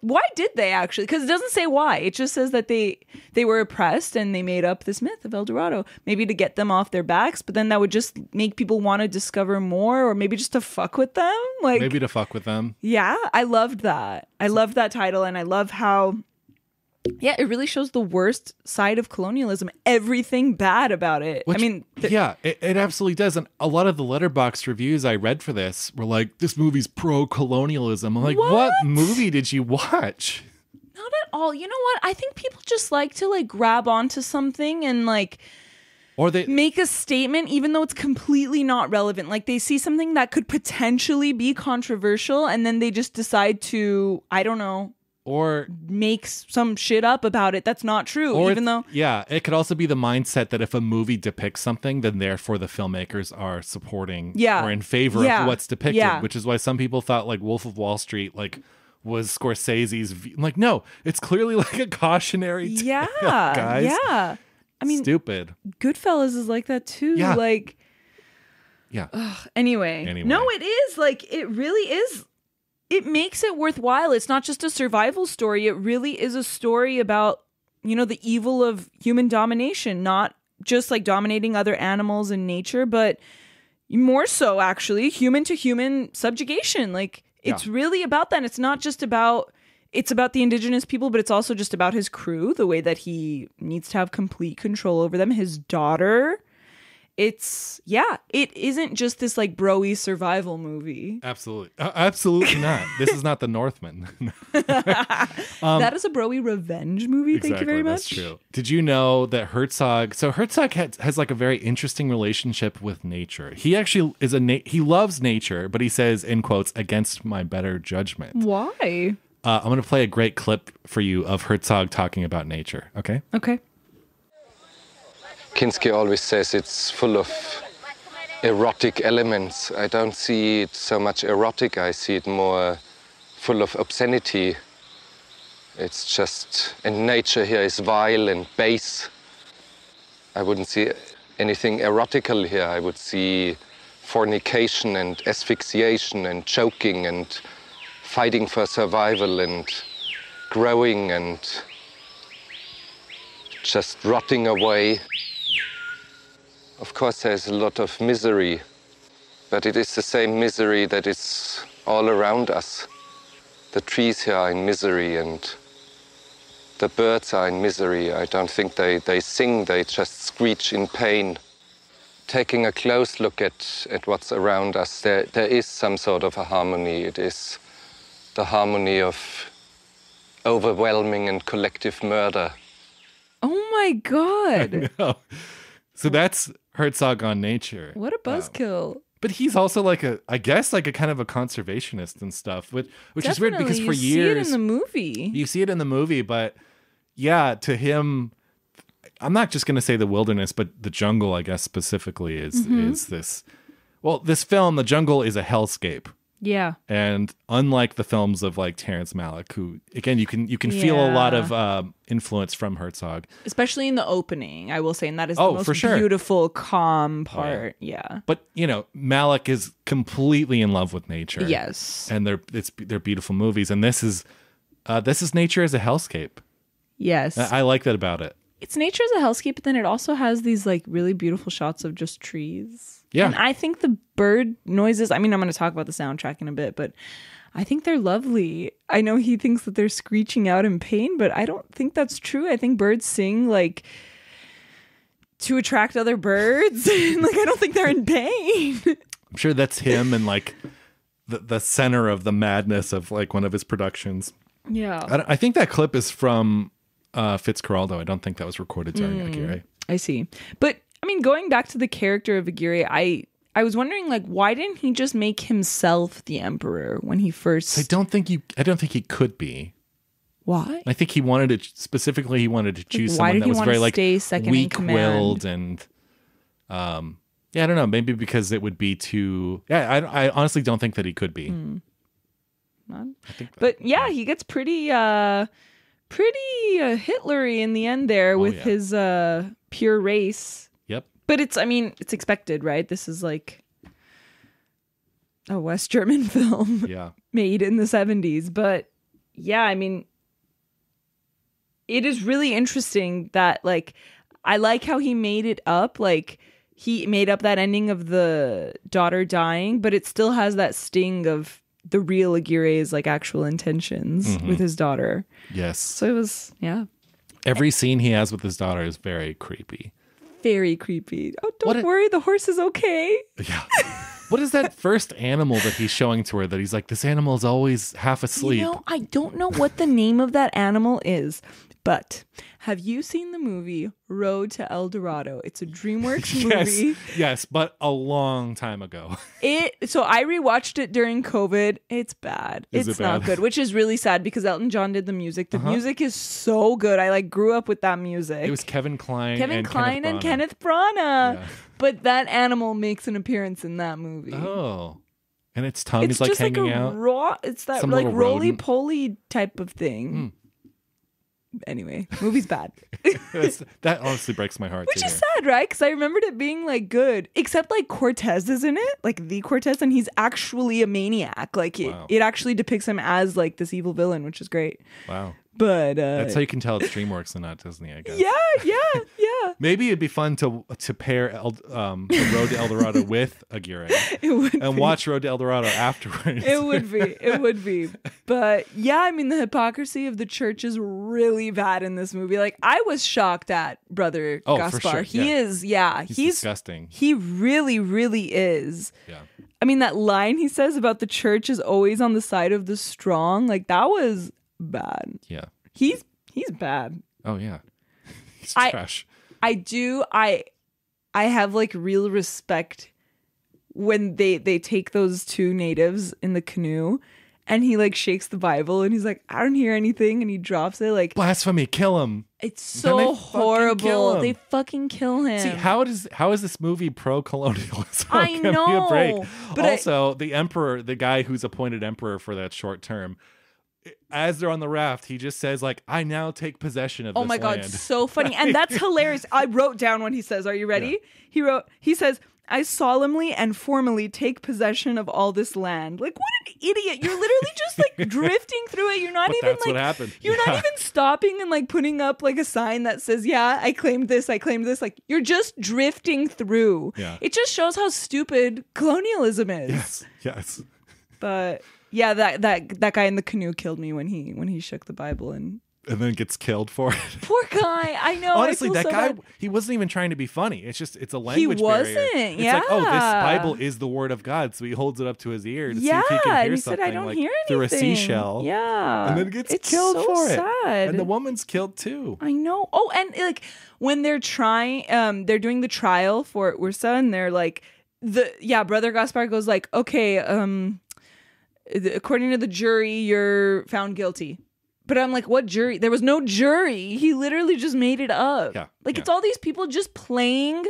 why did they actually? Because it doesn't say why. It just says that they were oppressed and they made up this myth of El Dorado, maybe to get them off their backs, but then that would just make people want to discover more, or maybe just to fuck with them. Maybe to fuck with them. Yeah, I loved that. I loved that title, and I love how... Yeah, it really shows the worst side of colonialism. Everything bad about it. It absolutely does. And a lot of the Letterboxd reviews I read for this were this movie's pro-colonialism. I'm like, what movie did you watch? Not at all. You know what? I think people just like to grab onto something and or they make a statement even though it's completely not relevant. They see something that could potentially be controversial, and then they just decide to, I don't know, Or makes some shit up about it that's not true, or even though... Yeah, it could also be the mindset that if a movie depicts something, then therefore the filmmakers are supporting or in favor of what's depicted, which is why some people thought like Wolf of Wall Street like was Scorsese's like, no, it's clearly like a cautionary tale, guys. Yeah. I mean, stupid. Goodfellas is like that too. Yeah. Like, yeah. Anyway. No, it is like, it really is. It makes it worthwhile. It's not just a survival story. It really is a story about, you know, the evil of human domination, not just like dominating other animals in nature, but more so actually human to human subjugation. Like it's really about that. And it's not just about, it's about the indigenous people, but it's also just about his crew, the way that he needs to have complete control over them, his daughter. It's, it isn't just this like bro-y survival movie. Absolutely. Absolutely not. This is not The Northman. That is a bro-y revenge movie. Exactly, thank you very much. That's true. Did you know that Herzog has like a very interesting relationship with nature. He actually is he loves nature, but he says, in quotes, against my better judgment. Why? I'm going to play a great clip for you of Herzog talking about nature. Okay? Okay. Kinski always says it's full of erotic elements. I don't see it so much erotic. I see it more full of obscenity. It's just, and nature here is vile and base. I wouldn't see anything erotical here. I would see fornication and asphyxiation and choking and fighting for survival and growing and just rotting away. Of course, there's a lot of misery, but it is the same misery that is all around us. The trees here are in misery and the birds are in misery. I don't think they sing, they just screech in pain. Taking a close look at what's around us, there is some sort of a harmony. It is the harmony of overwhelming and collective murder. Oh my God. No. So that's Herzog on nature. What a buzzkill. But he's also like I guess like a kind of a conservationist and stuff, which is weird because for years... You see it in the movie. You see it in the movie, but yeah, to him, I'm not just going to say the wilderness, but the jungle, I guess specifically is this... Well, this film, the jungle is a hellscape. Yeah. And unlike the films of like Terrence Malick, who again you can feel a lot of influence from Herzog, especially in the opening, I will say, and that is the most beautiful, calm part. Yeah. But you know, Malick is completely in love with nature. Yes. And they're beautiful movies, and this is nature as a hellscape. Yes. I like that about it. It's nature as a hellscape, but then it also has these like really beautiful shots of just trees. Yeah. And I think the bird noises, I mean, I'm going to talk about the soundtrack in a bit, but I think they're lovely. I know he thinks that they're screeching out in pain, but I don't think that's true. I think birds sing like to attract other birds. Like, I don't think they're in pain. I'm sure that's him and like the center of the madness of like one of his productions. Yeah. I think that clip is from Fitzcarraldo. I don't think that was recorded during Aguirre. I see. But I mean, going back to the character of Aguirre, I was wondering, like, why didn't he just make himself the emperor when he first? I don't think he could be. Why? I think he wanted to choose someone that was very like weak-willed and I don't know, maybe because it would be too. Yeah, I honestly don't think that he could be. But yeah, he gets pretty Hitlery in the end there with his pure race. Yep. But it's expected, right? This is like a West German film made in the 70s. But yeah, I mean, it is really interesting that like, I like how he made it up. Like he made up that ending of the daughter dying, but it still has that sting of the real Aguirre's like actual intentions with his daughter. Yes. So it was, every scene he has with his daughter is very creepy. Very creepy. Oh, don't worry, the horse is okay. Yeah. What is that first animal that he's showing to her that he's like, this animal is always half asleep? You know, I don't know what the name of that animal is, But have you seen the movie Road to El Dorado? It's a DreamWorks Yes, movie. yes, but a long time ago. So I rewatched it during COVID. It's bad. Is It's it not bad? good, which is really sad because Elton John did the music. The music is so good. I like grew up with that music. It was Kevin Kline Kevin Kline and Branagh. Kenneth Branagh. Yeah. But that animal makes an appearance in that movie. Oh. And its tongue It's is like just like hanging a out. raw. It's that Some like little roly rodent. poly type of thing. Anyway, movie's bad. That honestly breaks my heart. Which to is hear. sad, right? Because I remembered it being like good, except like Cortez is in it, like the Cortez, and he's actually a maniac. Like Wow. it actually depicts him as like this evil villain, which is great. Wow. But That's how you can tell it's DreamWorks and not Disney, I guess. yeah. Maybe it'd be fun to pair the Road to El Dorado with Aguirre It would and be. watch Road to El Dorado afterwards. It would be. But yeah, I mean, the hypocrisy of the church is really bad in this movie. Like, I was shocked at Brother Oh, Gaspar. for sure. He Yeah. is, He's he's disgusting. He really, really is. Yeah. I mean, that line he says about the church is always on the side of the strong, like that was bad. Yeah. He's bad. Oh yeah. He's I- trash. I have like real respect when they take those two natives in the canoe and he like shakes the Bible and he's like, I don't hear anything, and he drops it. Like, Blasphemy, kill him. it's Then they so fucking kill horrible. him. They fucking kill him. See, how is this movie pro-colonialism? I Give me a know, break. but Also, the emperor, the guy who's appointed emperor for that short term, as they're on the raft, he just says like, "I now take possession of Oh this my God, land." so funny. And that's hilarious. I wrote down what he says. Are you ready? He says, I solemnly and formally take possession of all this land. Like, what an idiot. You're literally just like drifting through it. You're not But even that's like, what happened. You're not Yeah. even stopping and like putting up like a sign that says, yeah, I claimed this, I claimed this. Like, you're just drifting through. Yeah. It just shows how stupid colonialism is. Yes. But yeah, that guy in the canoe killed me when he shook the Bible and And then gets killed for it. poor guy. I know. Honestly, I feel that so guy, bad. he wasn't even trying to be funny. It's a language wasn't, barrier. It's like, oh, this yeah. Bible is the word of God. So he holds it up to his ear to see Yeah, if he can and hear he said, something I don't like hear through a anything. seashell. Yeah. And then gets It's killed so for it. sad. And the woman's killed too. I know. Oh, and like when they're trying, they're doing the trial for Ursa, and they're like, Brother Gaspar goes like, okay, according to the jury, you're found guilty. But I'm like, what jury? There was no jury. He literally just made it up. Yeah, Like, yeah. it's all these people just playing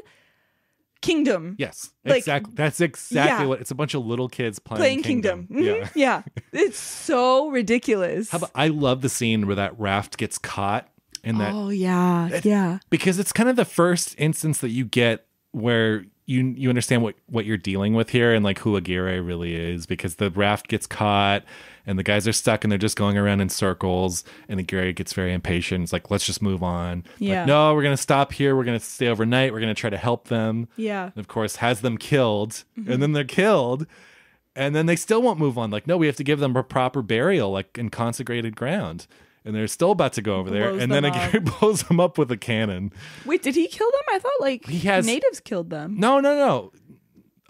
Kingdom. Yes, Like, exactly. That's exactly yeah. what it's a bunch of little kids Playing Kingdom. Mhm. Yeah. Yeah. It's so ridiculous. How about, I love the scene where that raft gets caught and that Oh, yeah. Yeah. because it's kind of the first instance that you get where you understand what you're dealing with here and like who Aguirre really is, because the raft gets caught and the guys are stuck and they're just going around in circles and Aguirre gets very impatient. It's like, let's just move on. Yeah. Like, no, we're going to stop here. We're going to stay overnight. We're going to try to help them. Yeah. And of course has them killed and then they're killed and then they still won't move on. Like, no, we have to give them a proper burial, like in consecrated ground. And they're still about to go over there. Blows And then them Aguirre blows them up with a cannon. Wait, did he kill them? I thought like He has- natives killed them. No.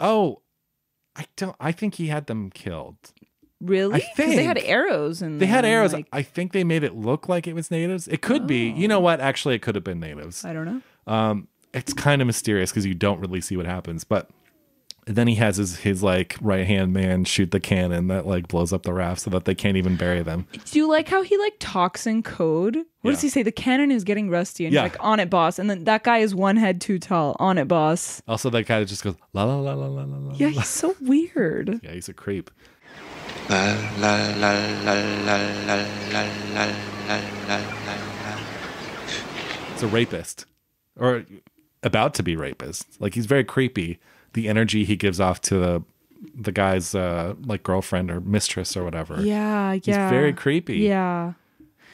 Oh, I think he had them killed. Really? I 'Cause they had think. arrows and They had arrows. I think they made it look like it was natives. It could be. You know what? Actually, it could have been natives. I don't know. It's kind of mysterious because you don't really see what happens. But then he has his like right hand man shoot the cannon that like blows up the raft so that they can't even bury them. Do you like how he like talks in code? What does Yeah. he say? The cannon is getting rusty, and Yeah. he's like, on it, boss. And then that guy is one head too tall. On it, boss. Also, that guy that just goes la la la la la la la. Yeah, he's so weird. Yeah, he's a creep. He's a rapist, or about to be rapist. Like, he's very creepy. The energy he gives off to the guy's like girlfriend or mistress or whatever. Yeah, He's very creepy. Yeah.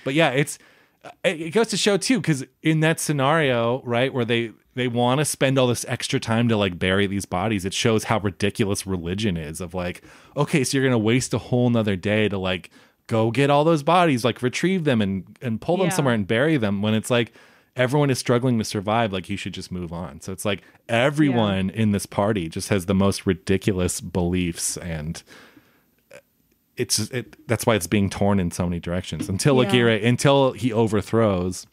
But yeah, it goes to show too, because in that scenario, right, where they want to spend all this extra time to like bury these bodies, it shows how ridiculous religion is. Of like, okay, so you're gonna waste a whole nother day to like go get all those bodies, like retrieve them and pull them Yeah. somewhere and bury them, when it's like everyone is struggling to survive. Like, you should just move on. So it's like everyone in this party just has the most ridiculous beliefs, and that's why it's being torn in so many directions until he overthrows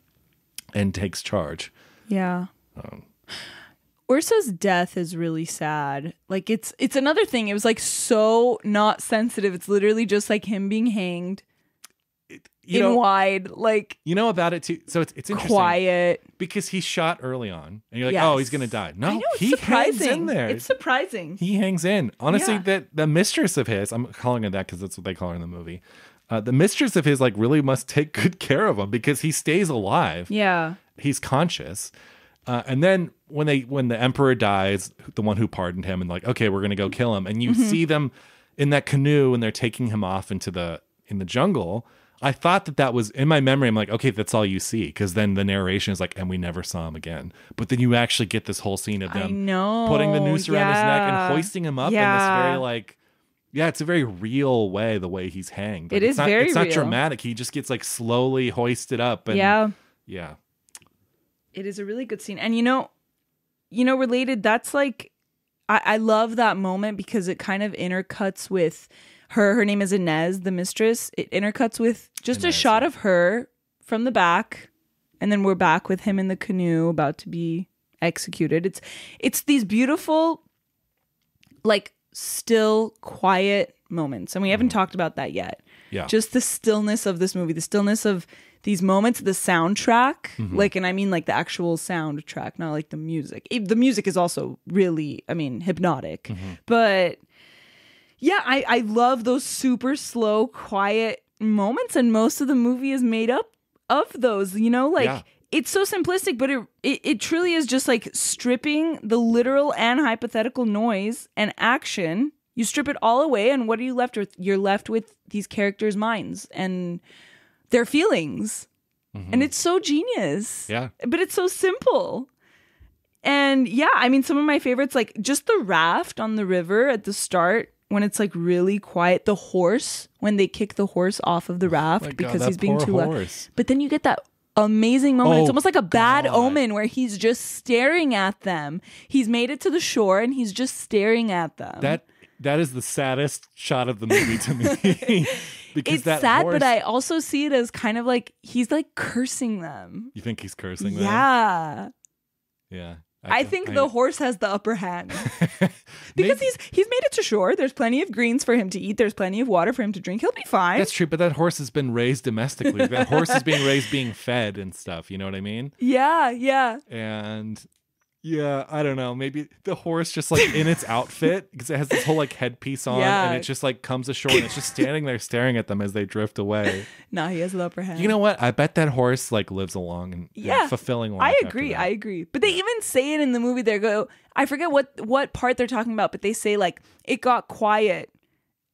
and takes charge. Yeah. Ursa's death is really sad. Like it's another thing. It was like so not sensitive. It's literally just like him being hanged wide, like about it too. So it's interesting. Quiet. Because he's shot early on and you're like, oh, he's gonna die. No, he hangs in there. It's surprising. He hangs in. Honestly, that the mistress of his, I'm calling her that because that's what they call her in the movie. The mistress of his like really must take good care of him because he stays alive. Yeah. He's conscious. And then when the emperor dies, the one who pardoned him, and like, okay, we're gonna go kill him, and you see them in that canoe and they're taking him off in the jungle. I thought that was in my memory. I'm like, okay, that's all you see, because then the narration is like, and we never saw him again. But then you actually get this whole scene of them putting the noose around his neck and hoisting him up in this very like, it's a very real way, the way he's hanged. Like, it's not dramatic. He just gets like slowly hoisted up. And, yeah. It is a really good scene. And related, that's like, I love that moment because it kind of intercuts with her name is Inez, the mistress. It intercuts with just Inez, a shot of her from the back, and then we're back with him in the canoe about to be executed. It's these beautiful, like, still quiet moments, and we haven't talked about that yet. Yeah, just the stillness of this movie, the stillness of these moments, the soundtrack, like, and I mean like the actual soundtrack, not like the music. The music is also really, hypnotic, but. Yeah, I love those super slow, quiet moments, and most of the movie is made up of those, it's so simplistic, but it truly is just like stripping the literal and hypothetical noise and action. You strip it all away, and what are you left with? You're left with these characters' minds and their feelings. And it's so genius. Yeah. But it's so simple. And some of my favorites, like just the raft on the river at the start, when it's like really quiet, the horse, when they kick the horse off of the raft because he's being too loud. But then you get that amazing moment. It's almost like a bad omen where he's just staring at them. He's made it to the shore and he's just staring at them. That is the saddest shot of the movie to me. Because it's sad, but I also see it as kind of like he's like cursing them. You think he's cursing them? Yeah. Yeah. I think the horse has the upper hand because he's made it to shore. There's plenty of greens for him to eat. There's plenty of water for him to drink. He'll be fine. That's true, but that horse has been raised domestically. That horse is being raised, being fed and stuff. You know what I mean? Yeah. And I don't know. Maybe the horse just like in its outfit, because it has this whole like headpiece on, and it just like comes ashore and it's just standing there staring at them as they drift away. No, he has the upper hand. You know what? I bet that horse like lives a long and fulfilling life. I agree. But they even say it in the movie. They go, I forget what part they're talking about, but they say like it got quiet.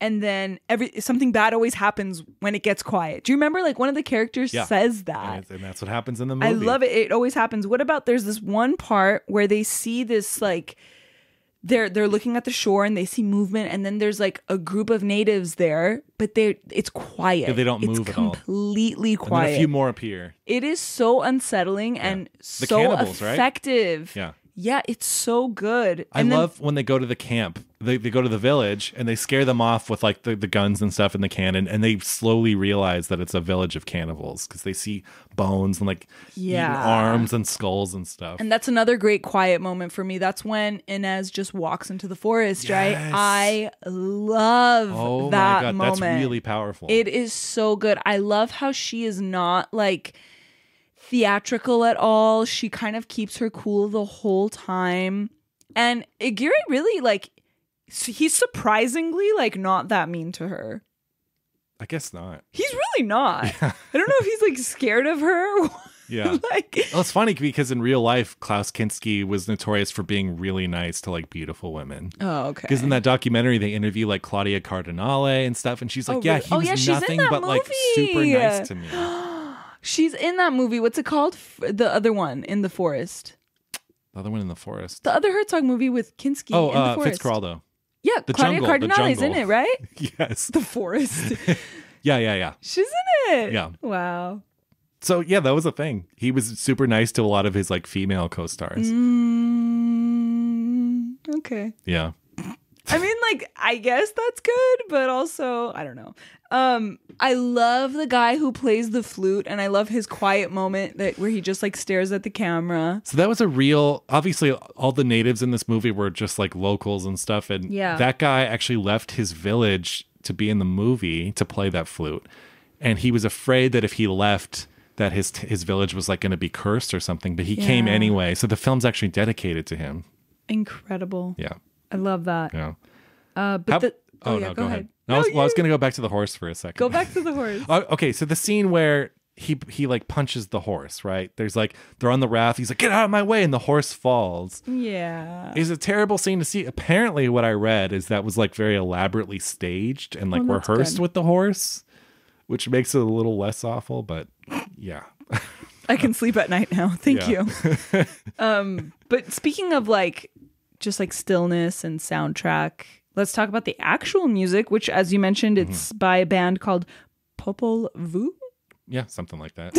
And then something bad always happens when it gets quiet. Do you remember like one of the characters says that? And that's what happens in the movie. I love it. It always happens. What about there's this one part where they see this like they're looking at the shore and they see movement, and then there's like a group of natives there, but it's quiet. Yeah, they don't move at all. It's completely quiet. And then a few more appear. It is so unsettling and the so cannibals, effective. Right? Yeah, it's so good. I love when they go to the camp. They go to the village and they scare them off with like the guns and stuff in the cannon, and they slowly realize that it's a village of cannibals because they see bones and like eaten arms and skulls and stuff. And that's another great quiet moment for me. That's when Inez just walks into the forest, right? I love that moment. That's really powerful. It is so good. I love how she is not like theatrical at all. She kind of keeps her cool the whole time. And Aguirre really like, he's surprisingly like not that mean to her. I guess not. He's really not. I don't know if he's like scared of her. Yeah. Well, it's funny because in real life, Klaus Kinski was notorious for being really nice to like beautiful women. Oh, okay. Because in that documentary, they interview like Claudia Cardinale and stuff. And she's like, really? he was nothing but like super nice to me. She's in that movie. What's it called? The other one in the forest. The other one in the forest. The other Herzog movie with Kinski in the forest. Fitzcarraldo. Yeah, the Claudia jungle, Cardinale's in it, right? Yes. The forest. Yeah. She's in it. Yeah. Wow. So yeah, that was a thing. He was super nice to a lot of his like female co-stars. Okay. Yeah. I mean, like, I guess that's good, but also, I don't know. I love the guy who plays the flute, and I love his quiet moment where he just like stares at the camera. So that was obviously all the natives in this movie were just like locals and stuff. And that guy actually left his village to be in the movie to play that flute. And he was afraid that if he left, that his village was like going to be cursed or something, but he came anyway. So the film's actually dedicated to him. Incredible. Yeah. I love that. Yeah. Go ahead. No, I was going to go back to the horse for a second. Go back to the horse. Okay, so the scene where he like punches the horse, right? There's like, they're on the raft. He's like, get out of my way. And the horse falls. Yeah. It's a terrible scene to see. Apparently what I read is that was like very elaborately staged and like rehearsed with the horse, which makes it a little less awful, but yeah. I can sleep at night now. Thank you. But speaking of like, just like stillness and soundtrack, let's talk about the actual music, which, as you mentioned, it's by a band called Popol Vuh. Yeah, something like that.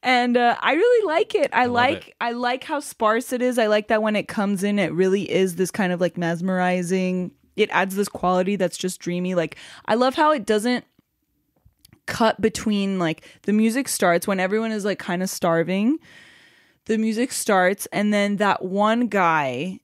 And I really like it. I love like how sparse it is. I like that when it comes in, it really is this kind of like mesmerizing. It adds this quality that's just dreamy. Like, I love how it doesn't cut between, like, the music starts when everyone is like kind of starving. The music starts, and then that one guy,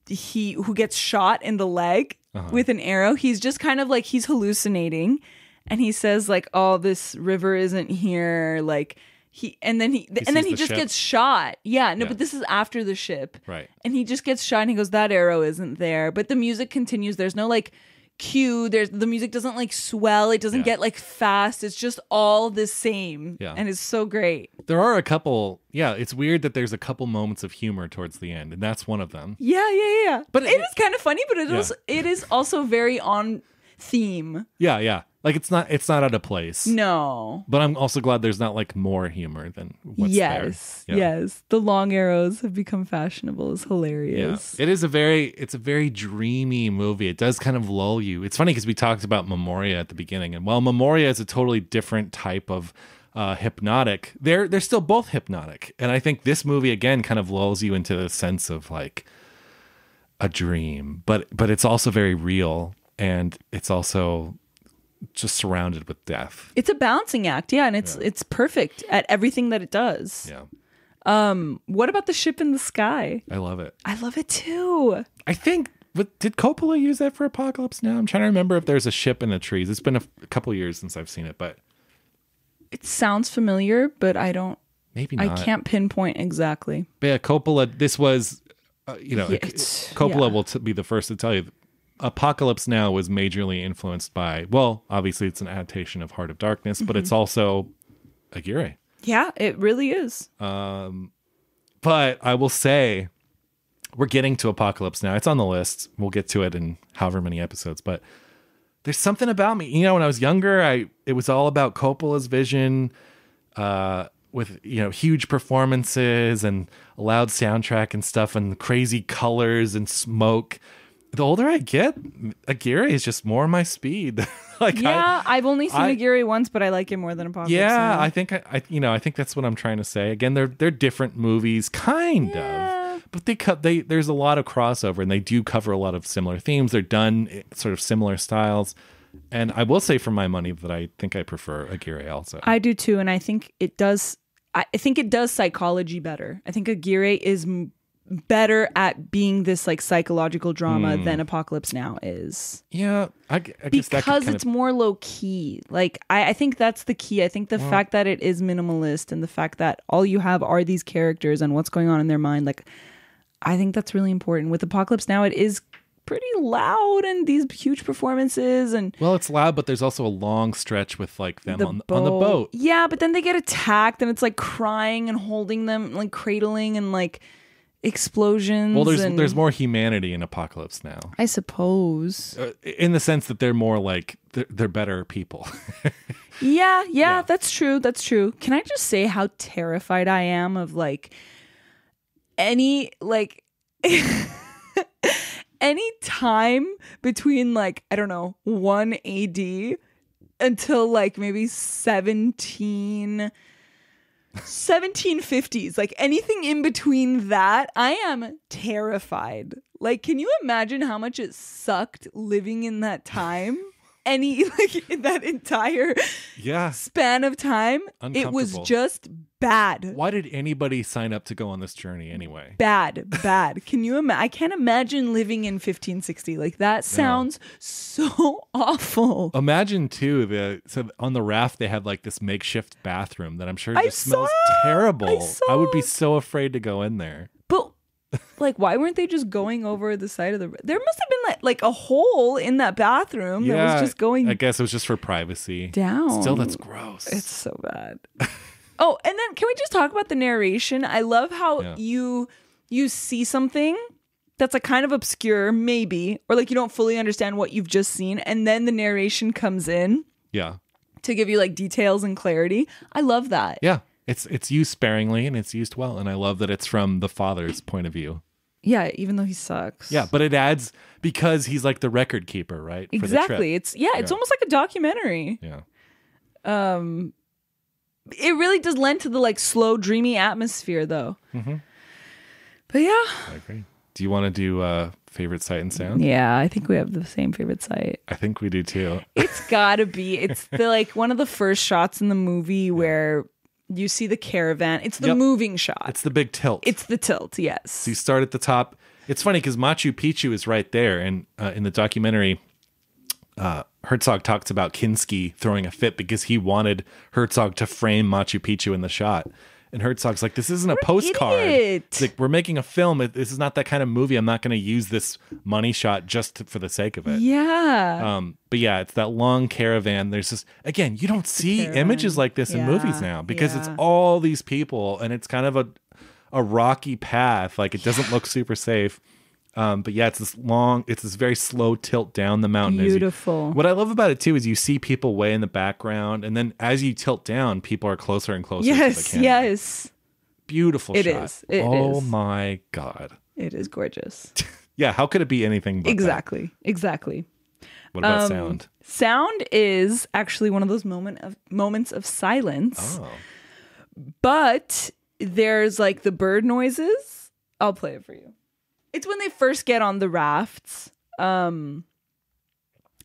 who gets shot in the leg with an arrow, he's just kind of like, he's hallucinating, and he says like, oh, this river isn't here, like he just gets shot. But this is after the ship, right? And he just gets shot and he goes, that arrow isn't there, but the music continues. There's no like cue, the music doesn't like swell, it doesn't get like fast, it's just all the same. And it's so great. There are a couple, it's weird that there's a couple moments of humor towards the end, and that's one of them. But it is kind of funny, but it is also very on theme. Like it's not out of place. No. But I'm also glad there's not like more humor than what's there. Yes. The long arrows have become fashionable. It's hilarious. It is it's a very dreamy movie. It does kind of lull you. It's funny because we talked about Memoria at the beginning, and while Memoria is a totally different type of hypnotic, they're still both hypnotic. And I think this movie again kind of lulls you into the sense of like a dream, but it's also very real, and it's also just surrounded with death. It's a balancing act, and it's perfect at everything that it does. What about the ship in the sky? I love it. I love it too. I think, did Coppola use that for Apocalypse Now? I'm trying to remember if there's a ship in the trees. It's been a couple years since I've seen it, but it sounds familiar, but I don't. Maybe not. I can't pinpoint exactly. But yeah, Coppola. This was, Coppola will be the first to tell you. Apocalypse Now was majorly influenced by, well, obviously it's an adaptation of Heart of Darkness, but it's also Aguirre. Yeah, it really is. But I will say, we're getting to Apocalypse Now. It's on the list. We'll get to it in however many episodes. But there's something about me. When I was younger, it was all about Coppola's vision, with huge performances and a loud soundtrack and stuff and crazy colors and smoke. The older I get, Aguirre is just more my speed. I've only seen Aguirre once, but I like it more than Apocalypse Now. I think I think that's what I'm trying to say. Again, they're different movies, kind of, but there's a lot of crossover, and they do cover a lot of similar themes. They're done sort of similar styles, and I will say for my money that I think I prefer Aguirre also. I do too, and I think it does. I think it does psychology better. I think Aguirre is better at being this like psychological drama than Apocalypse Now is. Yeah, I guess because it's more low key. Like I think that's the key. I think the fact that it is minimalist and the fact that all you have are these characters and what's going on in their mind, like I think that's really important. With Apocalypse Now, it is pretty loud and these huge performances, and it's loud, but there's also a long stretch with like them on the boat. Yeah, but then they get attacked and it's like crying and holding them, like cradling, and like explosions. Well, there's more humanity in Apocalypse Now, I suppose, in the sense that they're more like they're better people. yeah, that's true. Can I just say how terrified I am of like any like any time between like, I don't know, 1 AD until like maybe 1750s, like anything in between that, I am terrified. Like, can you imagine how much it sucked living in that time? Like in that entire span of time, it was just bad. Why did anybody sign up to go on this journey anyway? Bad. Can you imagine? I can't imagine living in 1560. Like, that sounds so awful. Imagine too, so on the raft they had like this makeshift bathroom that I'm sure just smells terrible. I would be so afraid to go in there. But like, why weren't they just going over the side of the... There must have been like a hole in that bathroom that was just going... I guess it was just for privacy. Down. Still, that's gross. It's so bad. Oh, and then can we just talk about the narration? I love how you see something that's like kind of obscure, maybe, or like you don't fully understand what you've just seen, and then the narration comes in to give you like details and clarity. I love that. Yeah. It's used sparingly and it's used well. And I love that it's from the father's point of view. Yeah, even though he sucks. Yeah, but it adds, because he's like the record keeper, right? Exactly. It's almost like a documentary. Yeah. It really does lend to the like slow, dreamy atmosphere though. Mm-hmm. But yeah. I agree. Do you want to do favorite sight and sound? Yeah, I think we have the same favorite sight. I think we do too. It's gotta be. It's the like one of the first shots in the movie where you see the caravan. It's the moving shot. It's the big tilt. It's the tilt, yes. So you start at the top. It's funny because Machu Picchu is right there. And in the documentary, Herzog talks about Kinski throwing a fit because he wanted Herzog to frame Machu Picchu in the shot. And Herzog's like, this isn't a postcard. It's like, we're making a film. This is not that kind of movie. I'm not going to use this money shot just for the sake of it. Yeah. But yeah, it's that long caravan. There's this, again, you don't see images like this in movies now because it's all these people and it's kind of a rocky path. Like, it doesn't look super safe. But yeah, it's this very slow tilt down the mountain. Beautiful. What I love about it too is you see people way in the background, and then as you tilt down, people are closer and closer to the camera. Yes. Beautiful shot. It is. Oh my God. It is gorgeous. Yeah, how could it be anything but Exactly. What about sound? Sound is actually one of those moments of silence. Oh. But there's like the bird noises. I'll play it for you. It's when they first get on the rafts. And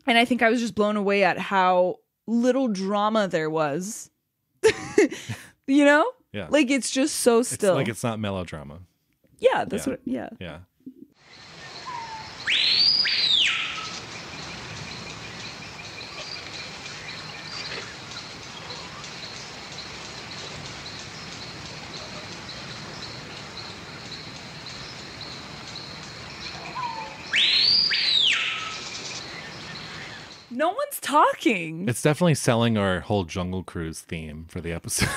I think I was just blown away at how little drama there was. You know? Yeah. Like, it's just so still. It's like it's not melodrama. Yeah, that's what. Yeah. No one's talking. It's definitely selling our whole Jungle Cruise theme for the episode.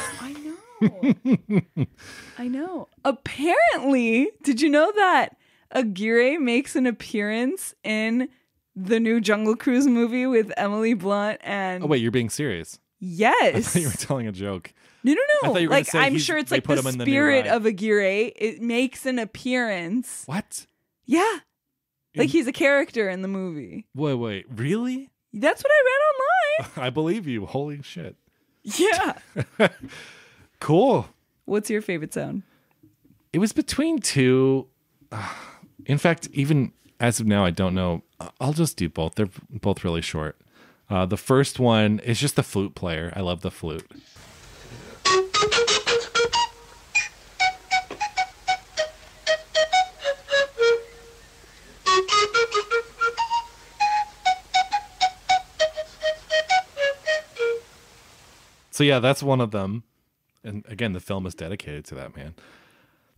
I know. Apparently, did you know that Aguirre makes an appearance in the new Jungle Cruise movie with Emily Blunt and... Oh, wait, you're being serious? Yes. I thought you were telling a joke. No. I thought you were like, I'm sure it's like the spirit of Aguirre. It makes an appearance. What? Yeah. Like, he's a character in the movie. Wait, really? That's what I read online. I believe you. Holy shit. Yeah. Cool. What's your favorite sound? It was between two. In fact, even as of now, I don't know. I'll just do both. They're both really short. The first one is just the flute player. I love the flute. So yeah, that's one of them. And again, the film is dedicated to that man.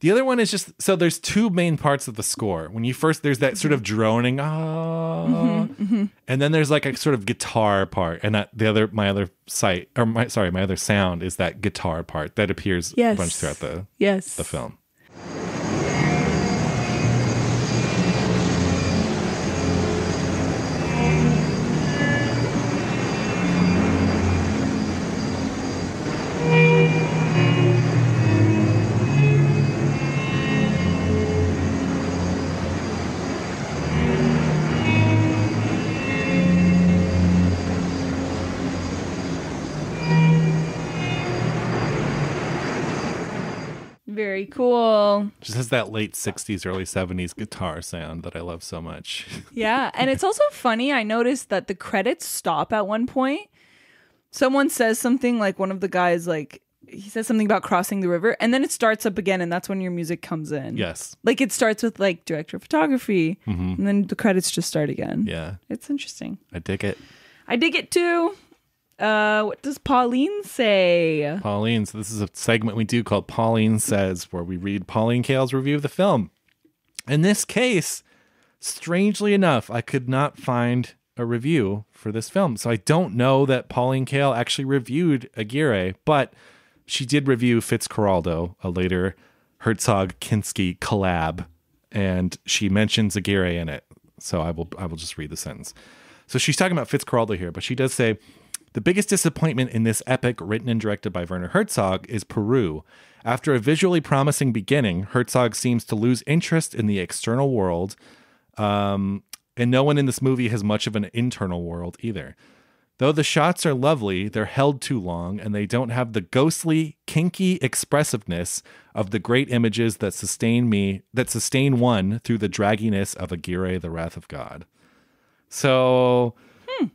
The other one is just, so there's two main parts of the score. When you first, there's that sort of droning, and then there's like a sort of guitar part. And my other sound is that guitar part that appears a bunch throughout the film. Very cool. Just has that late 60s, early 70s guitar sound that I love so much. Yeah. And it's also funny. I noticed that the credits stop at one point. Someone says something like one of the guys, like, he says something about crossing the river, and then it starts up again, and that's when your music comes in. Yes. Like, it starts with, like, director of photography, and then the credits just start again. Yeah. It's interesting. I dig it. I dig it, too. What does Pauline say? Pauline. So this is a segment we do called Pauline Says, where we read Pauline Kael's review of the film. In this case, strangely enough, I could not find a review for this film. So I don't know that Pauline Kael actually reviewed Aguirre, but she did review Fitzcarraldo, a later Herzog Kinski collab, and she mentions Aguirre in it. So I will just read the sentence. So she's talking about Fitzcarraldo here, but she does say, the biggest disappointment in this epic written and directed by Werner Herzog is Peru. After a visually promising beginning, Herzog seems to lose interest in the external world, and no one in this movie has much of an internal world either. Though the shots are lovely, they're held too long, and they don't have the ghostly, kinky expressiveness of the great images that sustain one through the dragginess of Aguirre, the Wrath of God. So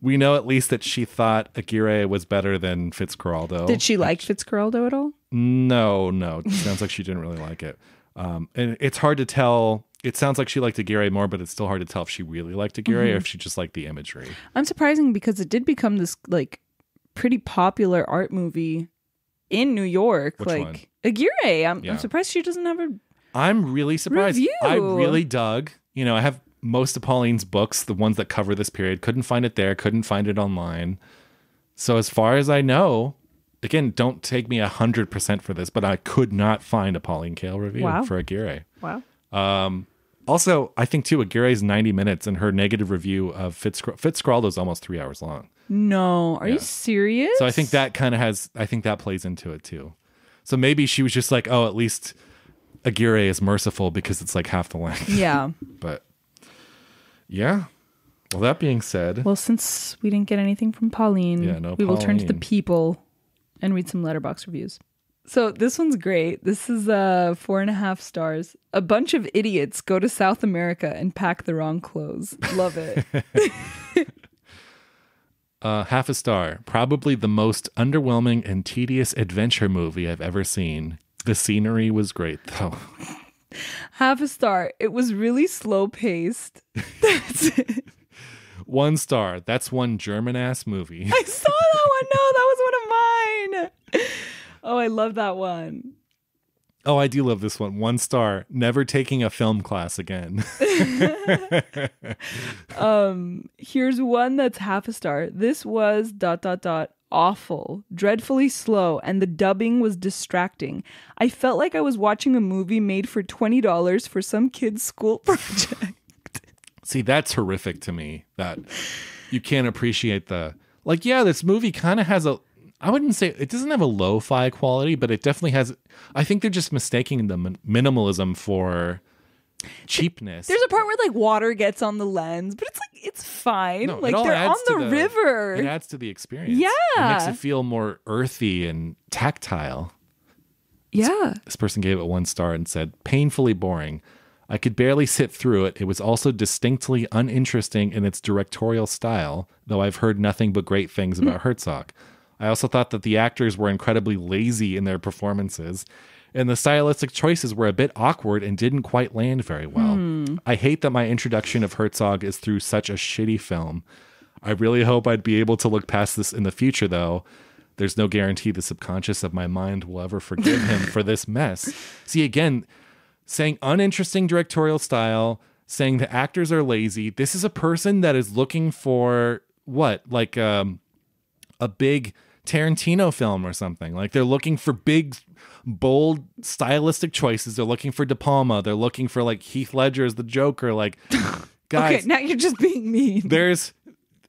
we know at least that she thought Aguirre was better than Fitzcarraldo. Did she like Fitzcarraldo at all? No. It sounds like she didn't really like it. And it's hard to tell. It sounds like she liked Aguirre more, but it's still hard to tell if she really liked Aguirre or if she just liked the imagery. I'm surprising because it did become this like pretty popular art movie in New York. Which like one? Aguirre. I'm surprised she doesn't have a I'm really surprised. review. I really dug. I have most of Pauline's books, the ones that cover this period. Couldn't find it there. Couldn't find it online. So as far as I know, again, don't take me 100% for this, but I could not find a Pauline Kael review for Aguirre. Wow. Also, I think too, Aguirre's 90 minutes and her negative review of Fitzcarraldo is almost 3 hours long. No, are you serious? So I think that that plays into it too. So maybe she was just like, oh, at least Aguirre is merciful because it's like half the length. Yeah. But yeah. Well, that being said. Well, since we didn't get anything from Pauline, we will turn to the people and read some letterbox reviews. So this one's great. This is 4.5 stars. A bunch of idiots go to South America and pack the wrong clothes. Love it. Half a star. Probably the most underwhelming and tedious adventure movie I've ever seen. The scenery was great, though. Half a star. It was really slow paced. That's it. 1 star. That's one German-ass movie. I saw that one. No, that was one of mine. Oh, I love that one. Oh, I do love this one. 1 star. Never taking a film class again. Here's one that's half a star. This was ... awful, dreadfully slow, and the dubbing was distracting. I felt like I was watching a movie made for $20 for some kid's school project. See, that's horrific to me, that you can't appreciate this movie kind of has I wouldn't say, it doesn't have a lo-fi quality, but it definitely has, I think they're just mistaking the minimalism for cheapness. There's a part where like water gets on the lens, but it's like, it's fine. No, like they're on the river. It adds to the experience. Yeah. It makes it feel more earthy and tactile. Yeah. This person gave it 1 star and said, painfully boring. I could barely sit through it. It was also distinctly uninteresting in its directorial style, though I've heard nothing but great things about Herzog. I also thought that the actors were incredibly lazy in their performances, and the stylistic choices were a bit awkward and didn't quite land very well. I hate that my introduction of Herzog is through such a shitty film. I really hope I'd be able to look past this in the future, though. There's no guarantee the subconscious of my mind will ever forgive him for this mess. See, again, saying uninteresting directorial style, saying the actors are lazy. This is a person that is looking for what? Like a big Tarantino film or something. Like they're looking for big, bold, stylistic choices. They're looking for De Palma. They're looking for like Heath Ledger as the Joker. Like, guys, okay, now you're just being mean.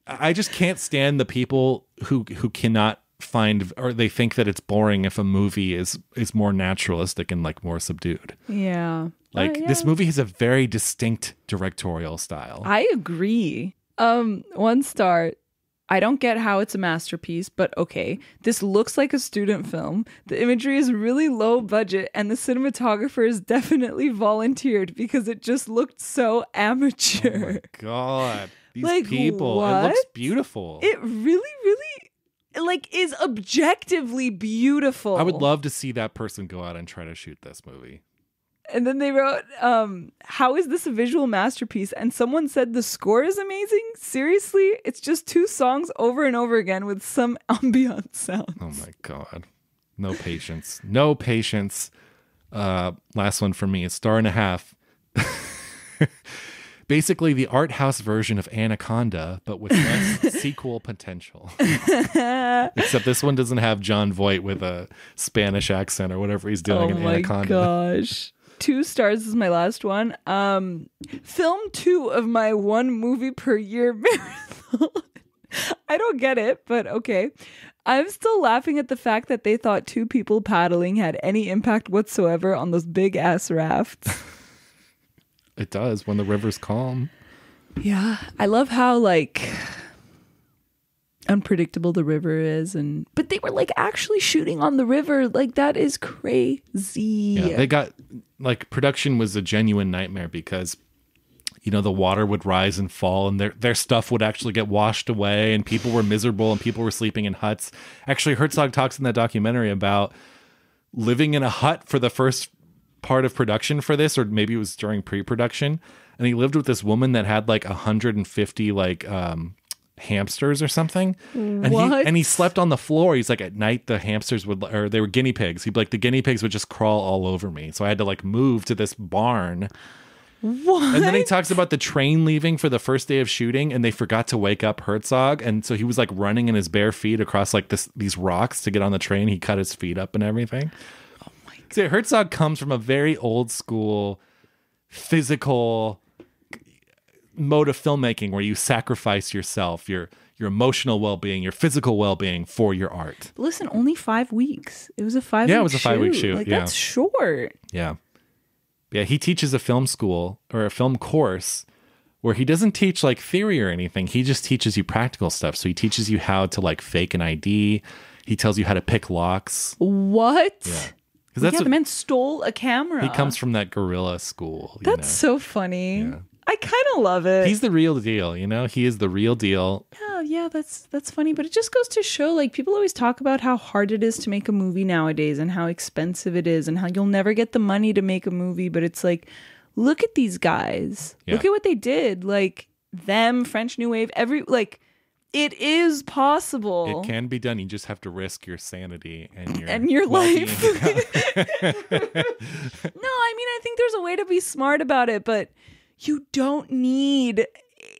I just can't stand the people who cannot find, or they think that it's boring if a movie is more naturalistic and like more subdued. Yeah. Like this movie has a very distinct directorial style. I agree. 1 star. I don't get how it's a masterpiece, but okay. This looks like a student film. The imagery is really low budget, and the cinematographer is definitely volunteered because it just looked so amateur. Oh my God. These Like, people. what? It looks beautiful. It really, really, like, is objectively beautiful. I would love to see that person go out and try to shoot this movie. And then they wrote, how is this a visual masterpiece? And someone said the score is amazing. Seriously? It's just 2 songs over and over again with some ambient sounds. Oh my God. No patience. No patience. Last one for me. A 1.5 stars. Basically the art house version of Anaconda, but with less sequel potential. Except this one doesn't have John Voight with a Spanish accent or whatever he's doing in Anaconda. Oh my gosh. 2 stars is my last one. Film 2 of my 1 movie per year marathon. I don't get it, but okay. I'm still laughing at the fact that they thought 2 people paddling had any impact whatsoever on those big ass rafts. It does when the river's calm. Yeah. I love how like unpredictable the river is, but they were like actually shooting on the river. Like that is crazy. Yeah, they got like production was a genuine nightmare because the water would rise and fall and their stuff would actually get washed away and people were miserable and people were sleeping in huts. Actually, Herzog talks in that documentary about living in a hut for the first part of production for this, or maybe it was during pre-production, and he lived with this woman that had like 150 like hamsters or something. And he slept on the floor. He's like, at night the hamsters they were guinea pigs. He'd be like, the guinea pigs would just crawl all over me, so I had to like move to this barn. What? And then he talks about the train leaving for the first day of shooting and they forgot to wake up Herzog, and so he was like running in his bare feet across like these rocks to get on the train. He cut his feet up and everything. Oh my God. See, Herzog comes from a very old school physical mode of filmmaking where you sacrifice yourself, your emotional well-being, your physical well-being for your art. Listen, only 5 weeks. It was a 5 week shoot. Yeah, it was a 5 week shoot. Like, yeah. That's short. Yeah. Yeah, he teaches a film school or a film course where he doesn't teach like theory or anything. He just teaches you practical stuff. So he teaches you how to like fake an ID. He tells you how to pick locks. What? Yeah. The man stole a camera. He comes from that guerrilla school. That's so funny. Yeah. I kind of love it. He's the real deal, He is the real deal. Yeah, that's funny. But it just goes to show, like, people always talk about how hard it is to make a movie nowadays and how expensive it is and how you'll never get the money to make a movie. But it's like, look at these guys. Yeah. Look at what they did. Like, them, French New Wave, it is possible. It can be done. You just have to risk your sanity and your life. No, I mean, I think there's a way to be smart about it, but you don't need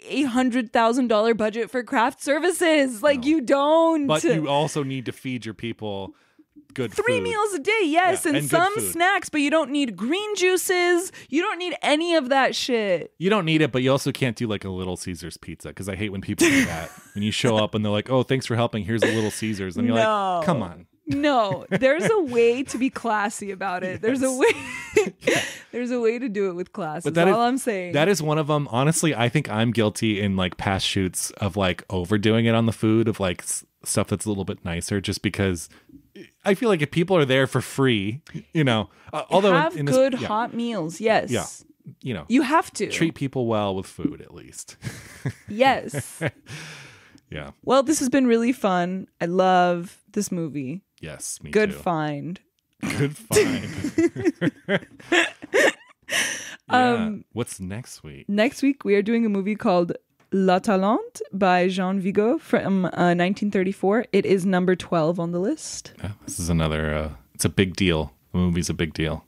$100,000 budget for craft services. Like, you don't. But you also need to feed your people good 3 food. meals a day, yes, and some snacks, but you don't need green juices. You don't need any of that shit. You don't need it, but you also can't do like a Little Caesars pizza, because I hate when people do that. When you show up and they're like, oh, thanks for helping, here's a Little Caesars. And you're like, come on. No, there's a way to be classy about it. There's a way. There's a way to do it with class. But that's all I'm saying. That is one of them. Honestly, I think I'm guilty in like past shoots of like overdoing it on the food, of like stuff that's a little bit nicer, just because I feel like if people are there for free, although have good hot meals, yes, yeah, you have to treat people well with food at least. Yes. Yeah. Well, this has been really fun. I love this movie. Yes, me Good too. find. Good find. Yeah. What's next week? Next week, we are doing a movie called La Talente by Jean Vigo from 1934. It is number 12 on the list. Yeah, this is another, it's a big deal. The movie's a big deal.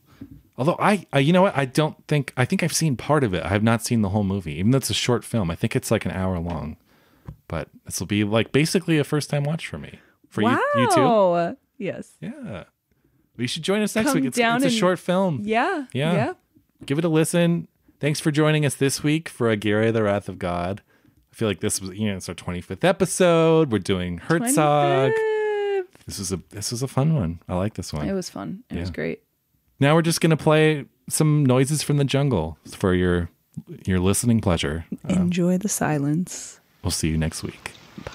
Although I you know what? I think I've seen part of it. I have not seen the whole movie, even though it's a short film. I think it's like an hour long. But this will be like basically a first time watch for me. For you too? Yes. Yeah. Well, you should join us next week. It's a short film. Yeah. Give it a listen. Thanks for joining us this week for Aguirre, The Wrath of God. I feel like this was, it's our 25th episode. We're doing Herzog. 25th. This was a fun one. I like this one. It was fun. It was great. Now we're just going to play some noises from the jungle for your listening pleasure. Enjoy the silence. We'll see you next week. Bye.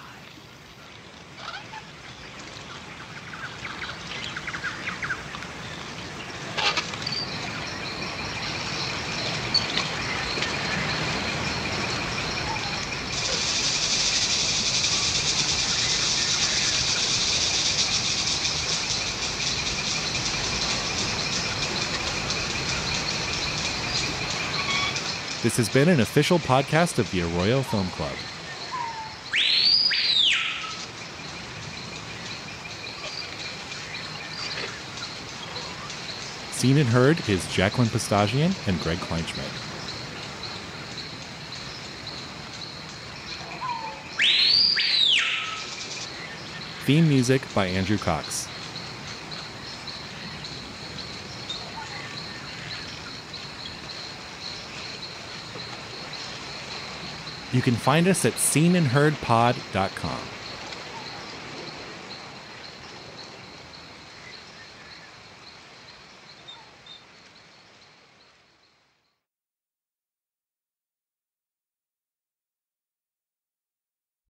This has been an official podcast of the Arroyo Film Club. Seen and Heard is Jacqueline Pistachian and Greg Kleinschmidt. Theme music by Andrew Cox. You can find us at seenandheardpod.com.